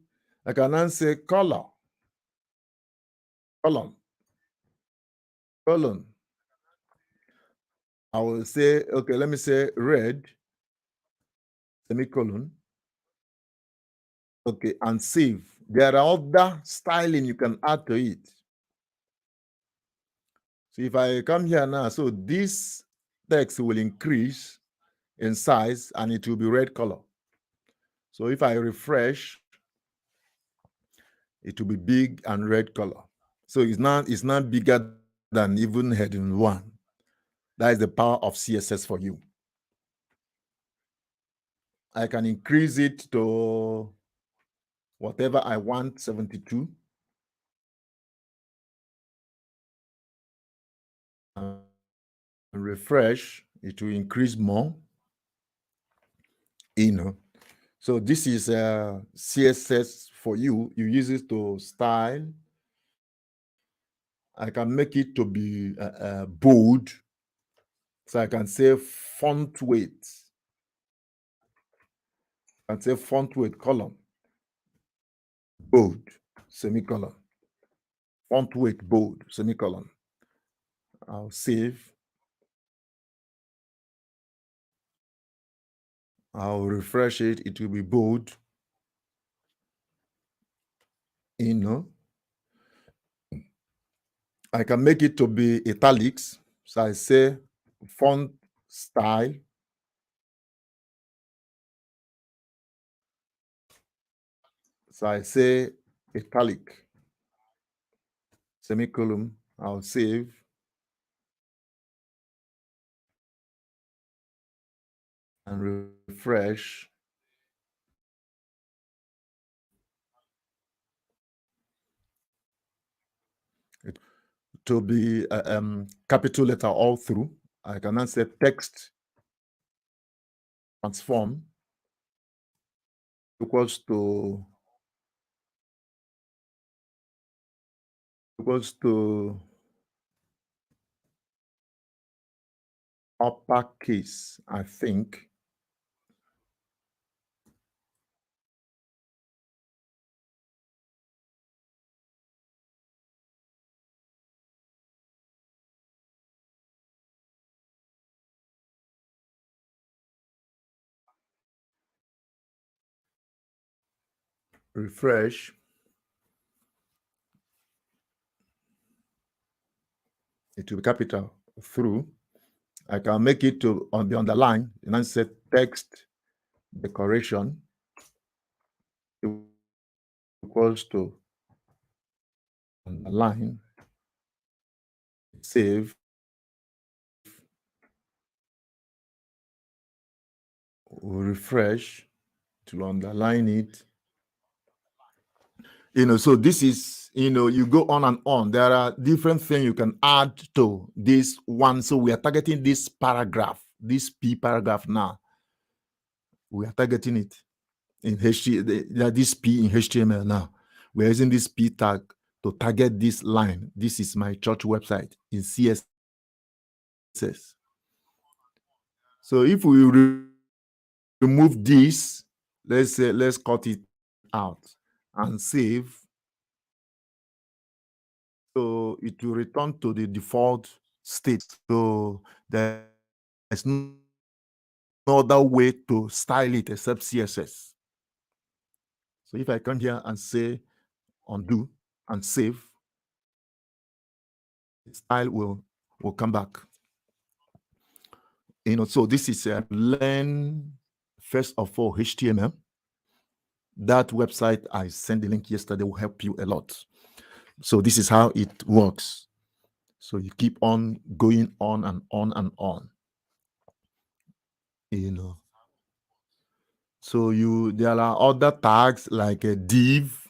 Speaker 1: color. Colon. Colon. I will say, okay, let me say red, semicolon. Okay, and save. There are other styling you can add to it. So if I come here now, so this text will increase in size and it will be red color. So if I refresh, it will be big and red color. So it's not bigger than even heading 1. That is the power of CSS for you. I can increase it to whatever I want, 72. And refresh, it will increase more. So this is CSS for you. You use it to style. I can make it to be bold. So I can say font weight. I can say font weight column. Bold, semicolon. Font weight bold, semicolon. I'll save. I'll refresh it. It will be bold. I can make it to be italics. So I say font style. So I say italic, semicolon. I'll save and refresh. It to be capital letter all through. I can now say text transform equals to uppercase, I think. Refresh. It will be capital through. I can make it to on the underline and then say text decoration equals to underline, save, refresh to underline it. So this is, you go on and on. There are different things you can add to this one. So we are targeting this paragraph, this P paragraph now. We are targeting it in HTML, this P in HTML now. We're using this P tag to target this line. This is my church website in CSS. So if we remove this, let's cut it out and save. So it will return to the default state. So there's no other way to style it except CSS. So if I come here and say undo and save, the style will come back. So this is learn first of all HTML. That website I sent the link yesterday will help you a lot. So this is how it works. So you keep on going on and on and on. So there are other tags like a div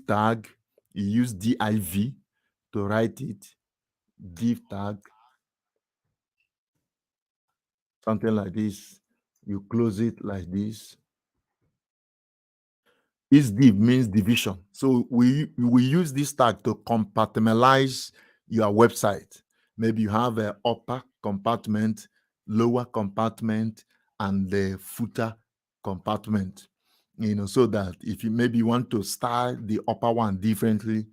Speaker 1: tag. You use div to write it. Div tag, something like this. You close it like this. This div means division. So we use this tag to compartmentalize your website. Maybe you have an upper compartment, lower compartment, and the footer compartment. So that if you maybe want to style the upper one differently,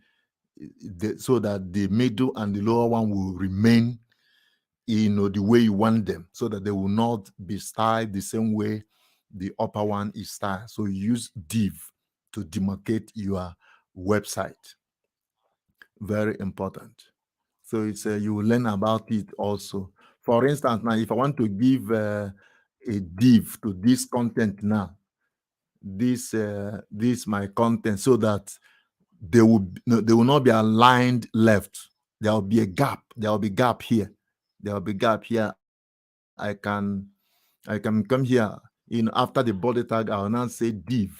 Speaker 1: so that the middle and the lower one will remain, the way you want them, so that they will not be styled the same way the upper one is styled. So you use div to demarcate your website. Very important. So it's you will learn about it also. For instance, now if I want to give a div to this content now, this my content, so that they will not be aligned left. There will be a gap. There will be gap here. There will be gap here. I can come here. After the body tag, I will now say div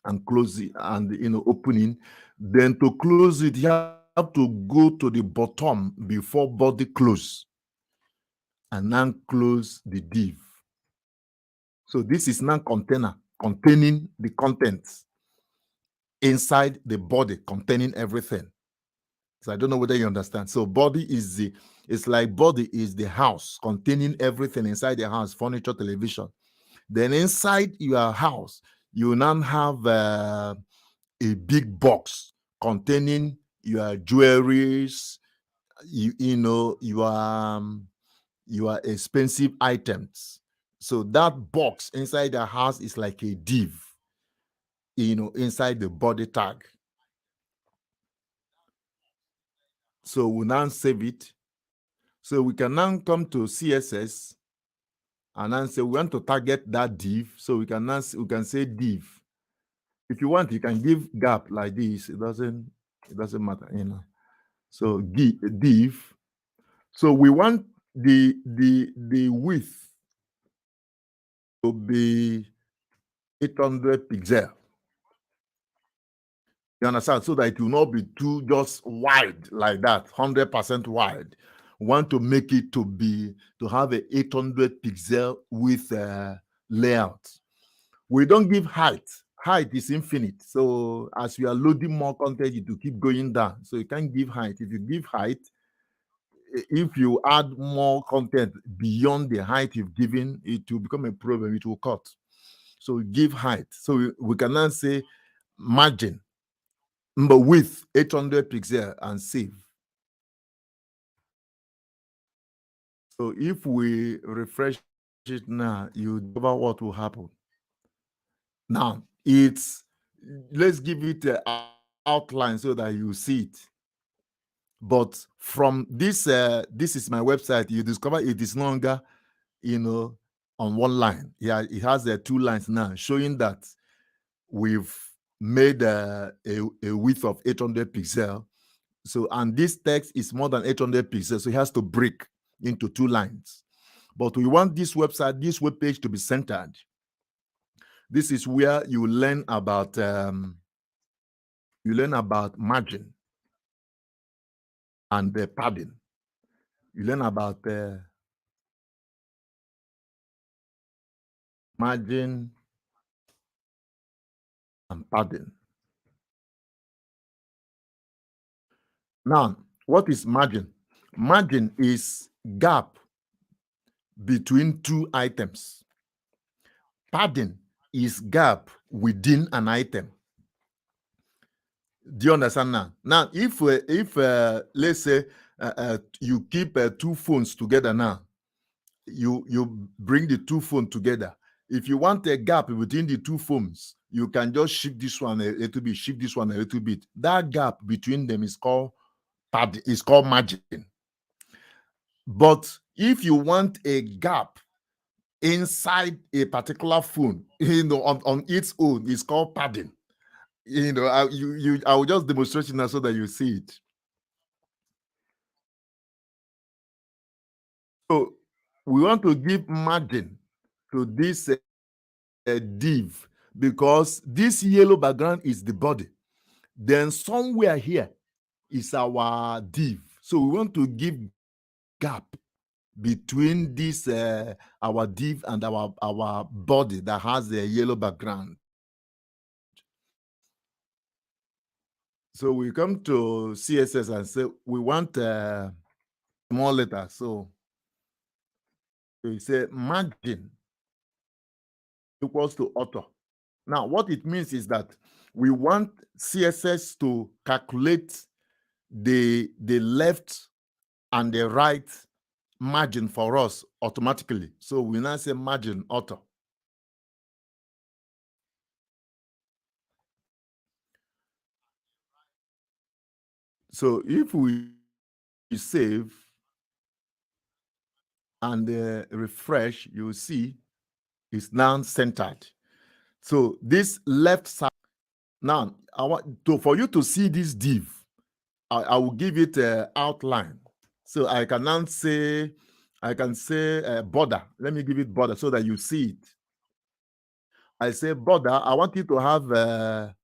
Speaker 1: and close it and opening. Then to close it, you have to go to the bottom before body close and now close the div. So this is now container containing the contents inside the body, containing everything. So I don't know whether you understand. So body is it's like body is the house containing everything inside the house, furniture, television. Then inside your house, you now have a big box containing your jewelries, your expensive items. So that box inside the house is like a div, inside the body tag. So we now save it. So we can now come to CSS and then say we want to target that div. So we can say div. If you want, you can give gap like this. It doesn't matter, So div. So we want the width to be 800 pixel. You understand? So that it will not be too just wide like that, 100% wide. We want to make it to have a 800 pixel with layout. We don't give height. Height is infinite. So as we are loading more content, it will keep going down. So you can't give height. If you give height, if you add more content beyond the height you've given, it will become a problem. It will cut. So give height. So we can now say margin, but width 800 pixel and save. So if we refresh it now, you discover what will happen. Now let's give it an outline so that you see it. But from this, this is my website. You discover it is no longer, on one line. Yeah, it has 2 lines now, showing that we've made a width of 800 pixel. So, and this text is more than 800 pixels, so it has to break into 2 lines. But we want this website, this web page to be centered. This is where you learn about margin and the padding. You learn about margin and padding. Now, what is margin? Margin is gap between 2 items. Padding is gap within an item. Do you understand now? Now, if let's say you keep 2 phones together now, you bring the 2 phones together. If you want a gap between the 2 phones, you can just shift this one a little bit, shift this one a little bit. That gap between them is called margin. But if you want a gap inside a particular phone, on its own, it's called padding. I will just demonstrate it now so that you see it. So we want to give margin to this div because this yellow background is the body. Then somewhere here is our div. So we want to give gap between this our div and our body that has a yellow background. So we come to CSS and say we want more letters. So we say margin equals to author. Now, what it means is that we want CSS to calculate the left and the right margin for us automatically. So we now say margin author. So if we save and refresh, you will see it's now centered. So this left side, now I want for you to see this div, I will give it an outline. So I can now say, border. Let me give it border so that you see it. I say border, I want you to have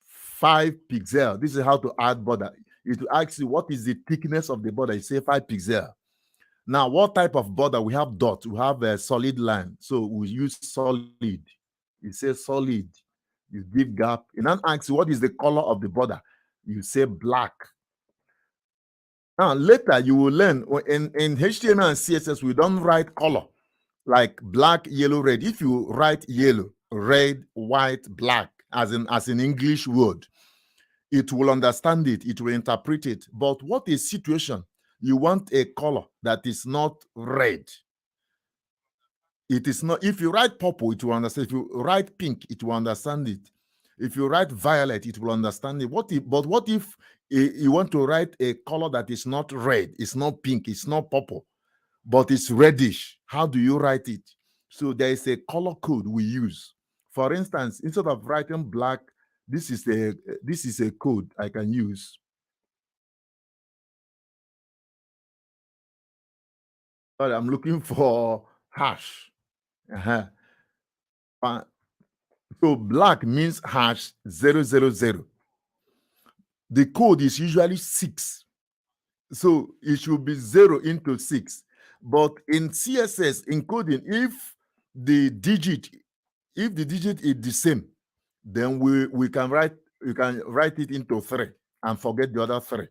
Speaker 1: 5 pixels. This is how to add border. It will ask you what is the thickness of the border. You say 5 pixels. Now, what type of border? We have dot. We have a solid line. So we use solid. You say solid. You give gap. And then ask you what is the color of the border. You say black. Now, later you will learn in HTML and CSS, we don't write color like black, yellow, red. If you write yellow, red, white, black, as in English word, it will understand it, it will interpret it. But what is situation? You want a color that is not red. It is not. If you write purple, it will understand. If you write pink, it will understand it. If you write violet, it will understand it. But what if you want to write a color that is not red, it's not pink, it's not purple, but it's reddish? How do you write it? So there is a color code we use. For instance, instead of writing black, this is a code I can use. But I'm looking for hash. So black means hash 000. The code is usually 6. So it should be 0 into 6. But in CSS encoding, if the digit is the same, then we can write it into 3 and forget the other 3.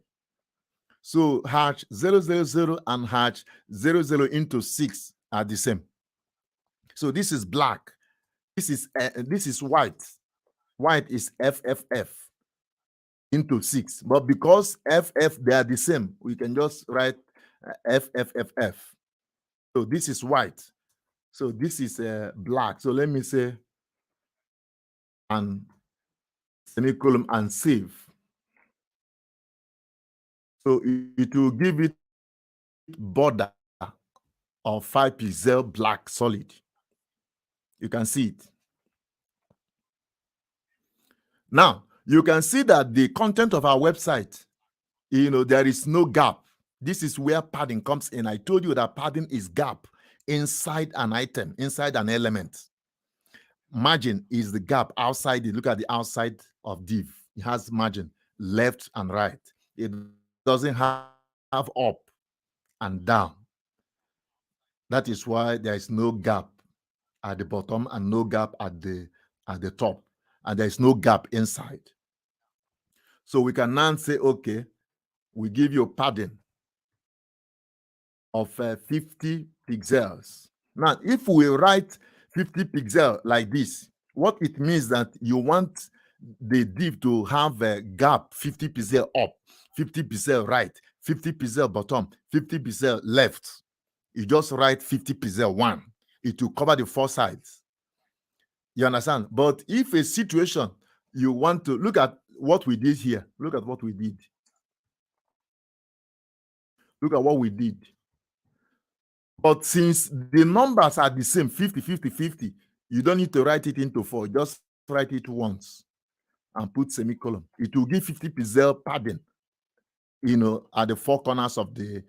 Speaker 1: So hash 000 and hash 00 into 6 are the same. So this is black. This is white. White is FFF into 6. But because FF, they are the same, we can just write FFFF. So this is white. So this is black. So let me say, and semicolon and save. So it will give it border of 5 pixel black solid. You can see it. Now, you can see that the content of our website, there is no gap. This is where padding comes in. I told you that padding is gap inside an item, inside an element. Margin is the gap outside. Look at the outside of div. It has margin left and right. It doesn't have up and down. That is why there is no gap at the bottom and no gap at the top, and there is no gap inside. So we can now say, okay, we give you padding of 50 pixels. Now, if we write 50 pixels like this, what it means that you want the div to have a gap 50 pixels up, 50 pixels right, 50 pixels bottom, 50 pixels left. You just write 50 pixels 1. It will cover the 4 sides. You understand? But if a situation you want to look at what we did here, look at what we did. Look at what we did. But since the numbers are the same, 50, 50, 50, you don't need to write it into 4. Just write it once and put semicolon. It will give 50 pixel padding, at the 4 corners of the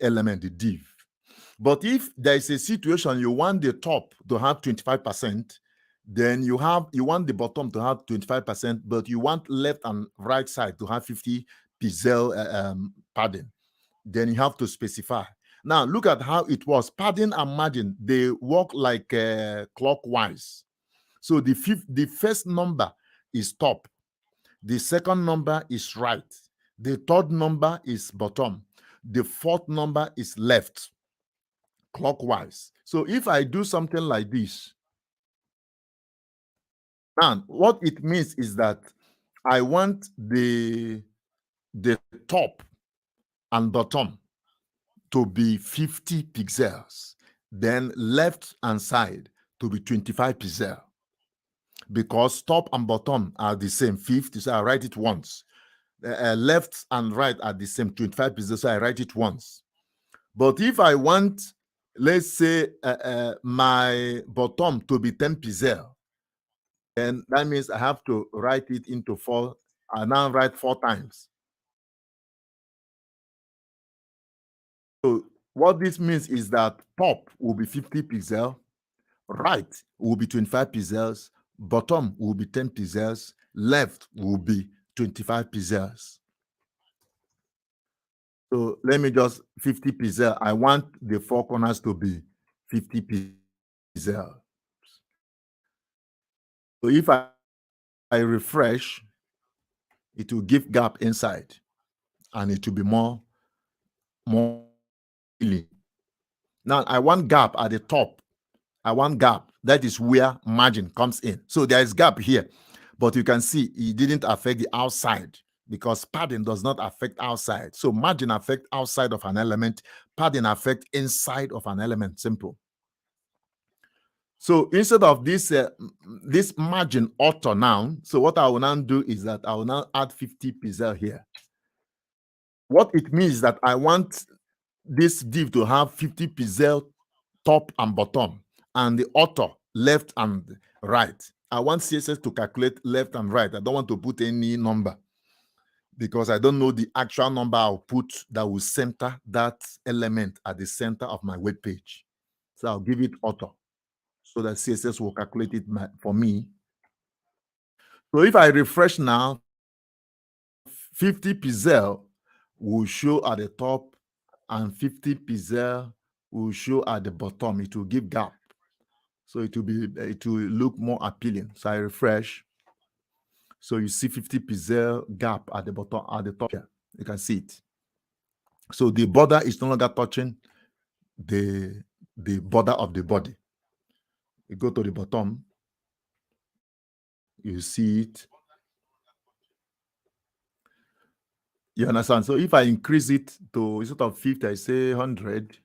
Speaker 1: element, the div. But if there is a situation you want the top to have 25%, then you want the bottom to have 25%, but you want left and right side to have 50 pixel padding, then you have to specify. Now, look at how it was. Padding and margin, they work like clockwise. So the first number is top. The second number is right. The third number is bottom. The fourth number is left, clockwise. So if I do something like this, now what it means is that I want the top and bottom to be 50 pixels, then left and side to be 25 pixels. Because top and bottom are the same, 50, so I write it once. Left and right are the same, 25 pixels, so I write it once. But if I want, let's say, my bottom to be 10 pixels, then that means I have to write it into 4. I now write 4 times. So what this means is that top will be 50 pixels, right will be 25 pixels, bottom will be 10 pixels, left will be 25 pixels. So let me just 50 pixels. I want the 4 corners to be 50 pixels. So if I refresh, it will give gap inside, and it will be more clean. Now I want gap at the top. I want gap. That is where margin comes in. So there is gap here, but you can see it didn't affect the outside because padding does not affect outside. So margin affect outside of an element, padding affect inside of an element. Simple. So instead of this margin auto now, so what I will now do is that I will now add 50 pixel here. What it means is that I want this div to have 50 pixel top and bottom, and the author left and right. I want CSS to calculate left and right. I don't want to put any number because I don't know the actual number I'll put that will center that element at the center of my web page. So I'll give it author. so that CSS will calculate it for me. So if I refresh now, 50 pixel will show at the top and 50 pixel will show at the bottom. It will give gap. So it will look more appealing. So I refresh. So you see 50 pixel gap at the bottom, at the top here. You can see it. So the border is no longer touching the border of the body. You go to the bottom, you see it. You understand? So if I increase it to instead of 50, I say 100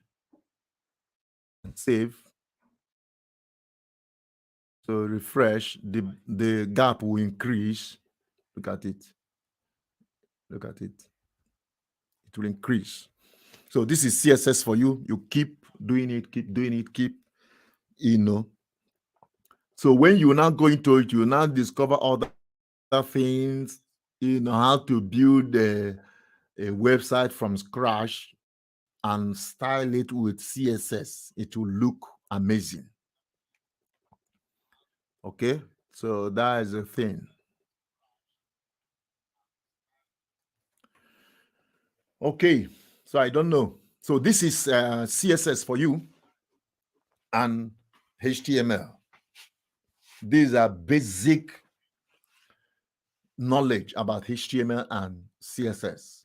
Speaker 1: and save. So refresh, the gap will increase. Look at it. Look at it. It will increase. So this is CSS for you. You keep doing it, So when you now go into it, you now discover other things, how to build a website from scratch and style it with CSS. It will look amazing. Okay, so that is the thing. Okay, so I don't know. So this is CSS for you and HTML. These are basic knowledge about HTML and CSS.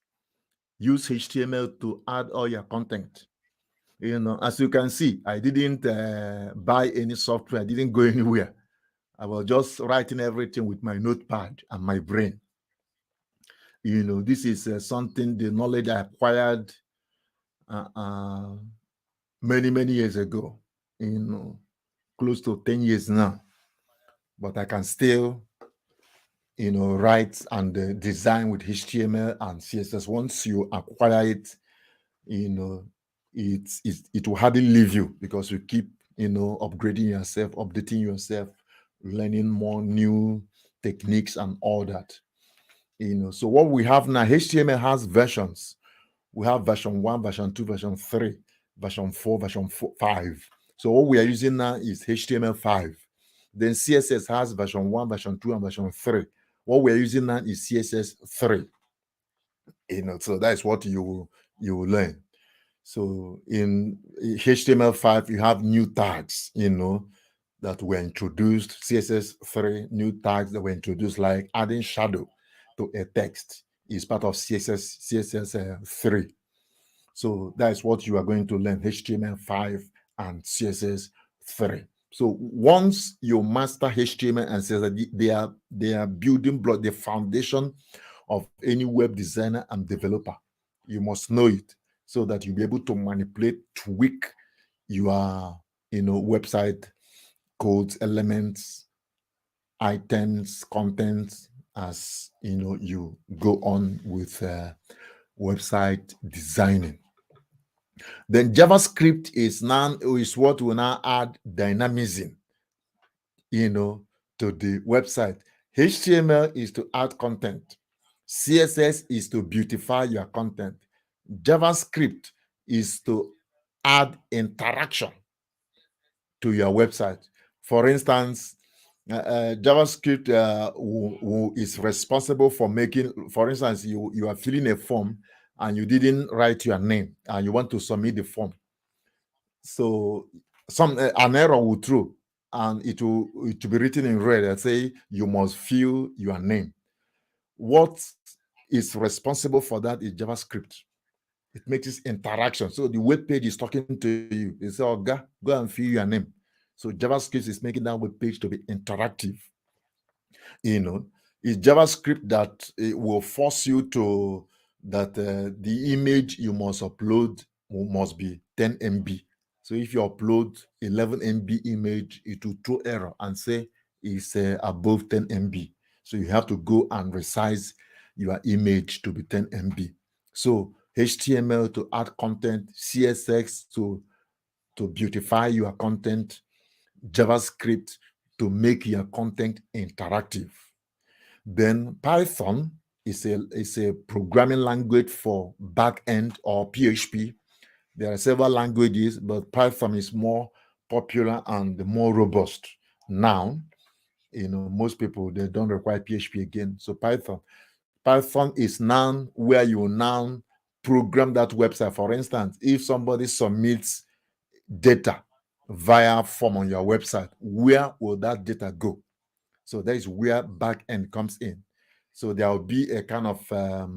Speaker 1: Use HTML to add all your content. As you can see, I didn't buy any software. I didn't go anywhere. I was just writing everything with my notepad and my brain. This is something, the knowledge I acquired many years ago, close to 10 years now. But I can still, write and design with HTML and CSS. Once you acquire it, it will hardly leave you because you keep, upgrading yourself, updating yourself, learning more new techniques and all that. So what we have now, HTML has versions. We have version 1, version 2, version 3, version 4, version 5. So what we are using now is HTML5. Then CSS has version 1, version 2, and version 3. What we are using now is CSS3. So that's what you will learn. So in HTML5, you have new tags, that were introduced. CSS3, new tags that were introduced, like adding shadow to a text is part of CSS3. So that's what you are going to learn, HTML5 and CSS3. So once you master HTML and CSS, they are building block, the foundation of any web designer and developer. You must know it so that you'll be able to manipulate, tweak your website codes, elements, items, contents as you go on with website designing. Then JavaScript is what will now add dynamism, to the website. HTML is to add content. CSS is to beautify your content. JavaScript is to add interaction to your website. For instance, JavaScript is responsible for making, for instance, you are filling a form and you didn't write your name and you want to submit the form. So an error will throw and it will be written in red and say you must fill your name. What is responsible for that is JavaScript. It makes this interaction. So the web page is talking to you. They say, oh, go and fill your name. So JavaScript is making that web page to be interactive. It's JavaScript that it will force you to that the image you must upload must be 10 MB. So if you upload 11 MB image, it will throw error and say it's above 10 MB. So you have to go and resize your image to be 10 MB. So HTML to add content, CSS to beautify your content, JavaScript to make your content interactive. Then Python is a programming language for backend or PHP. There are several languages, but Python is more popular and more robust now. Most people, they don't require PHP again. So Python is now where you now program that website. For instance, if somebody submits data via form on your website, where will that data go? So that is where backend comes in. So there will be a kind of a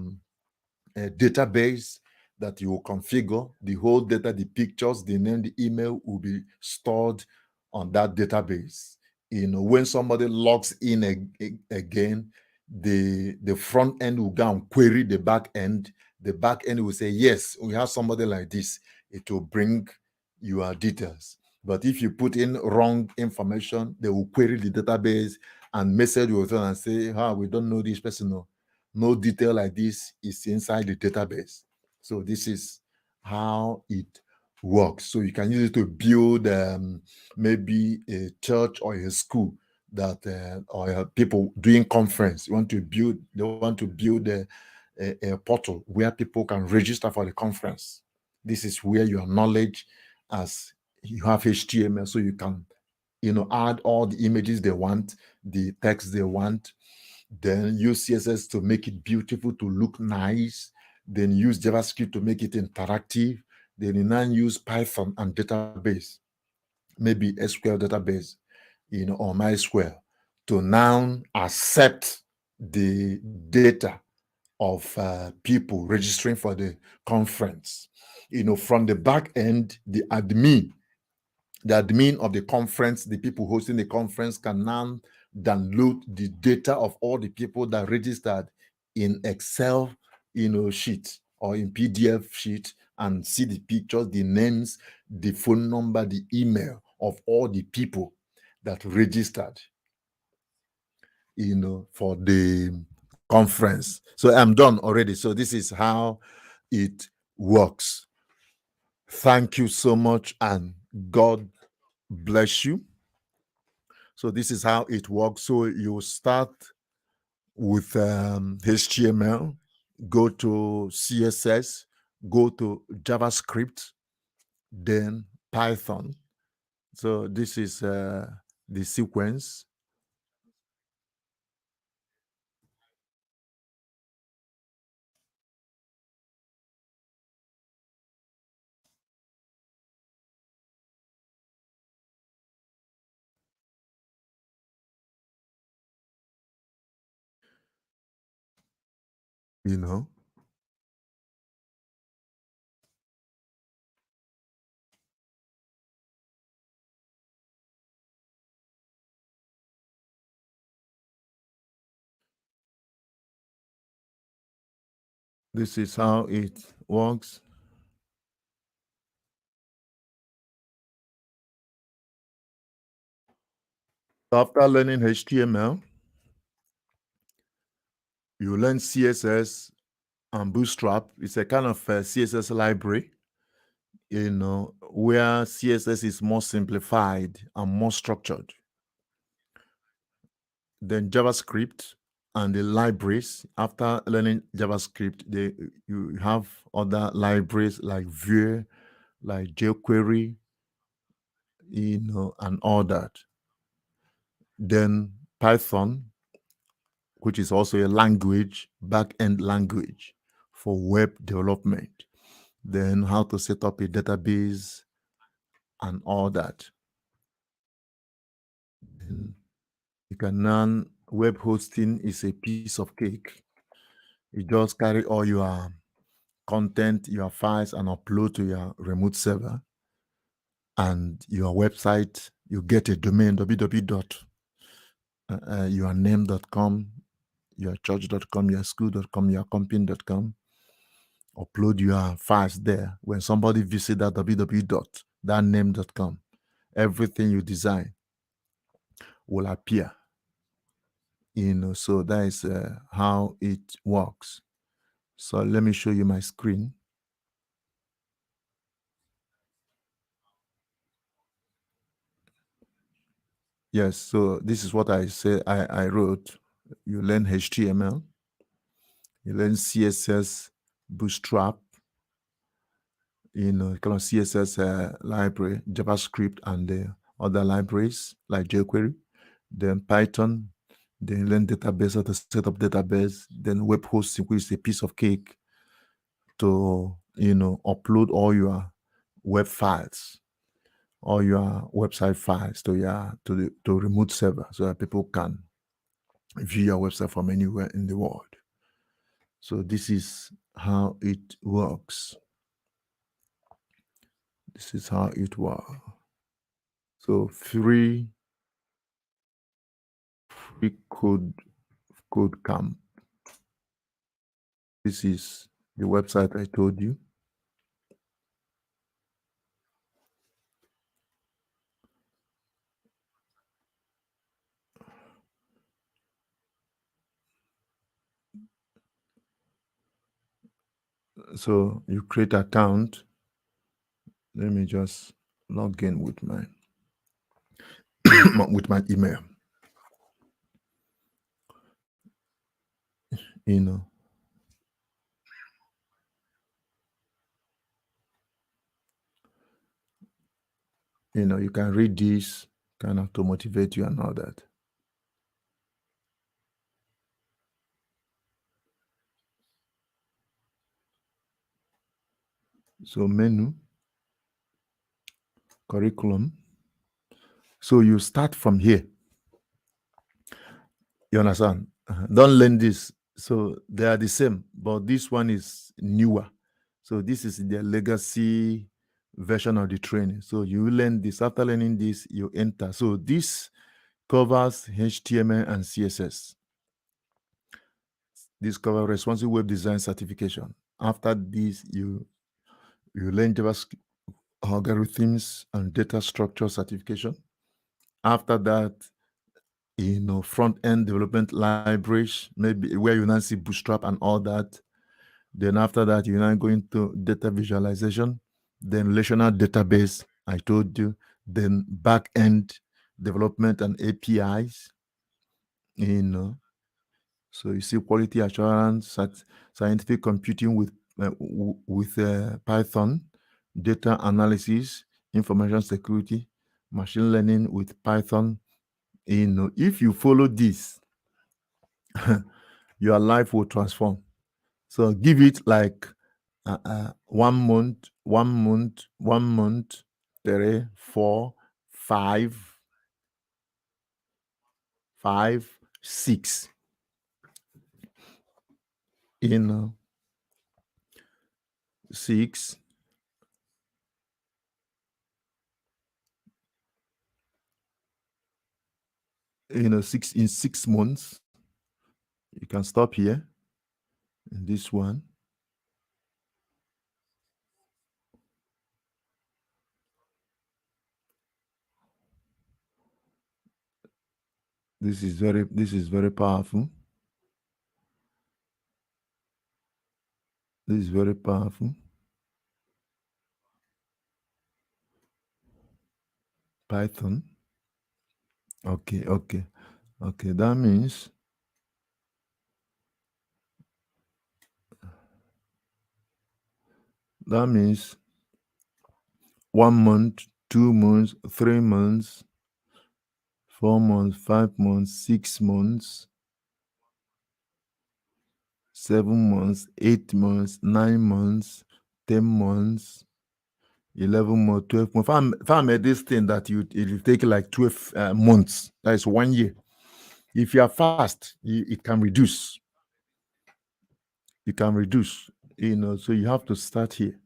Speaker 1: database that you will configure. The whole data, the pictures, the name, the email will be stored on that database. When somebody logs in again, the front end will go and query the back end. The back end will say, yes, we have somebody like this. It will bring your details. But if you put in wrong information, they will query the database and message you and say, we don't know this person. No detail like this is inside the database. So this is how it works. So you can use it to build maybe a church or a school that or people doing conference. They want to build a portal where people can register for the conference. This is where your knowledge, as you have HTML, so you can add all the images they want, the text they want, then use CSS to make it beautiful, to look nice, then use JavaScript to make it interactive, then you now use Python and database, maybe SQL database, or MySQL, to now accept the data of people registering for the conference. From the back end, the admin of the conference, the people hosting the conference, can now download the data of all the people that registered in Excel, sheet, or in PDF sheet, and see the pictures, the names, the phone number, the email of all the people that registered, for the conference. So I'm done already. So this is how it works. Thank you so much, and God bless you. So this is how it works. So you start with HTML, go to CSS, go to JavaScript, then Python. So this is the sequence. you know. This is how it works. After learning HTML, you learn CSS and Bootstrap. It's a kind of CSS library, where CSS is more simplified and more structured. Then JavaScript and the libraries. After learning JavaScript, you have other libraries like Vue, like jQuery, and all that. Then Python, which is also a language, back-end language for web development. Then how to set up a database and all that. And you can learn web hosting is a piece of cake. You just carry all your content, your files, and upload to your remote server. And your website, you get a domain, www.yourname.com, yourchurch.com, yourschool.com, yourcompany.com. Upload your files there. When somebody visits that www.thatname.com, everything you design will appear. So that is how it works. So let me show you my screen. Yes, so this is what I said I wrote. You learn HTML, you learn CSS, Bootstrap, kind of CSS library, JavaScript, and other libraries like jQuery, then Python, then learn database, how to set up database, then web hosting, which is a piece of cake to upload all your web files, all your website files to to remote server so that people can view your website from anywhere in the world. So this is how it works. This is how it works. So free code camp. This is the website I told you. So you create account. Let me just log in with my with my email. You can read this kind of to motivate you and all that. So menu, curriculum. So you start from here. You understand? Don't learn this. So they are the same, but this one is newer. So this is the legacy version of the training. So you learn this. After learning this, you enter. So this covers HTML and CSS. This covers responsive web design certification. After this, you learn JavaScript algorithms and data structure certification. After that, front-end development libraries, maybe where you now see Bootstrap and all that. Then after that, you're now going to data visualization, then relational database, I told you, then back-end development and APIs, So you see quality assurance, scientific computing with Python, data analysis, information security, machine learning with Python. If you follow this, your life will transform. So give it like 1 month, 3, 4, 5, 6. 6. 6 in 6 months. You can stop here in this one. This is very powerful. This is very powerful. Python. Okay. That means That means 1 month, 2 months, 3 months, 4 months, 5 months, 6 months, 7 months, 8 months, 9 months, 10 months, 11 months, 12 months. If I'm at this thing that it will take like 12 months, that is 1 year. If you are fast, it can reduce. It can reduce, so you have to start here.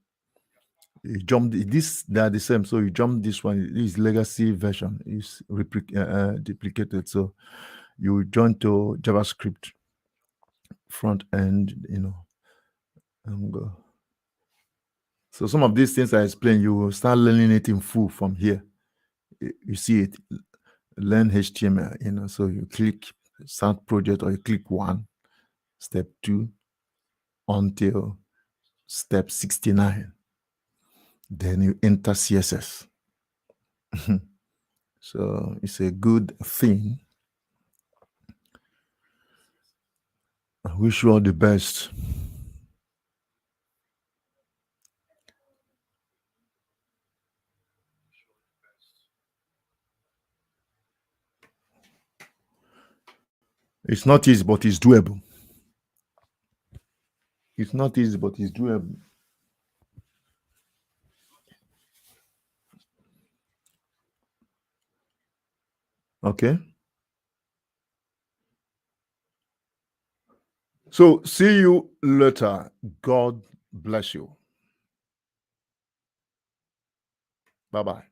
Speaker 1: You jump this, they are the same. So you jump this one, this legacy version is duplicated. So you jump to JavaScript front end, and go. So some of these things I explained, you will start learning it in full from here. You see it, learn HTML, so you click start project or you click 1, step 2 until step 69. Then you enter CSS. So it's a good thing. I wish you all the best. It's not easy, but it's doable. It's not easy, but it's doable. Okay. So see you later. God bless you. Bye-bye.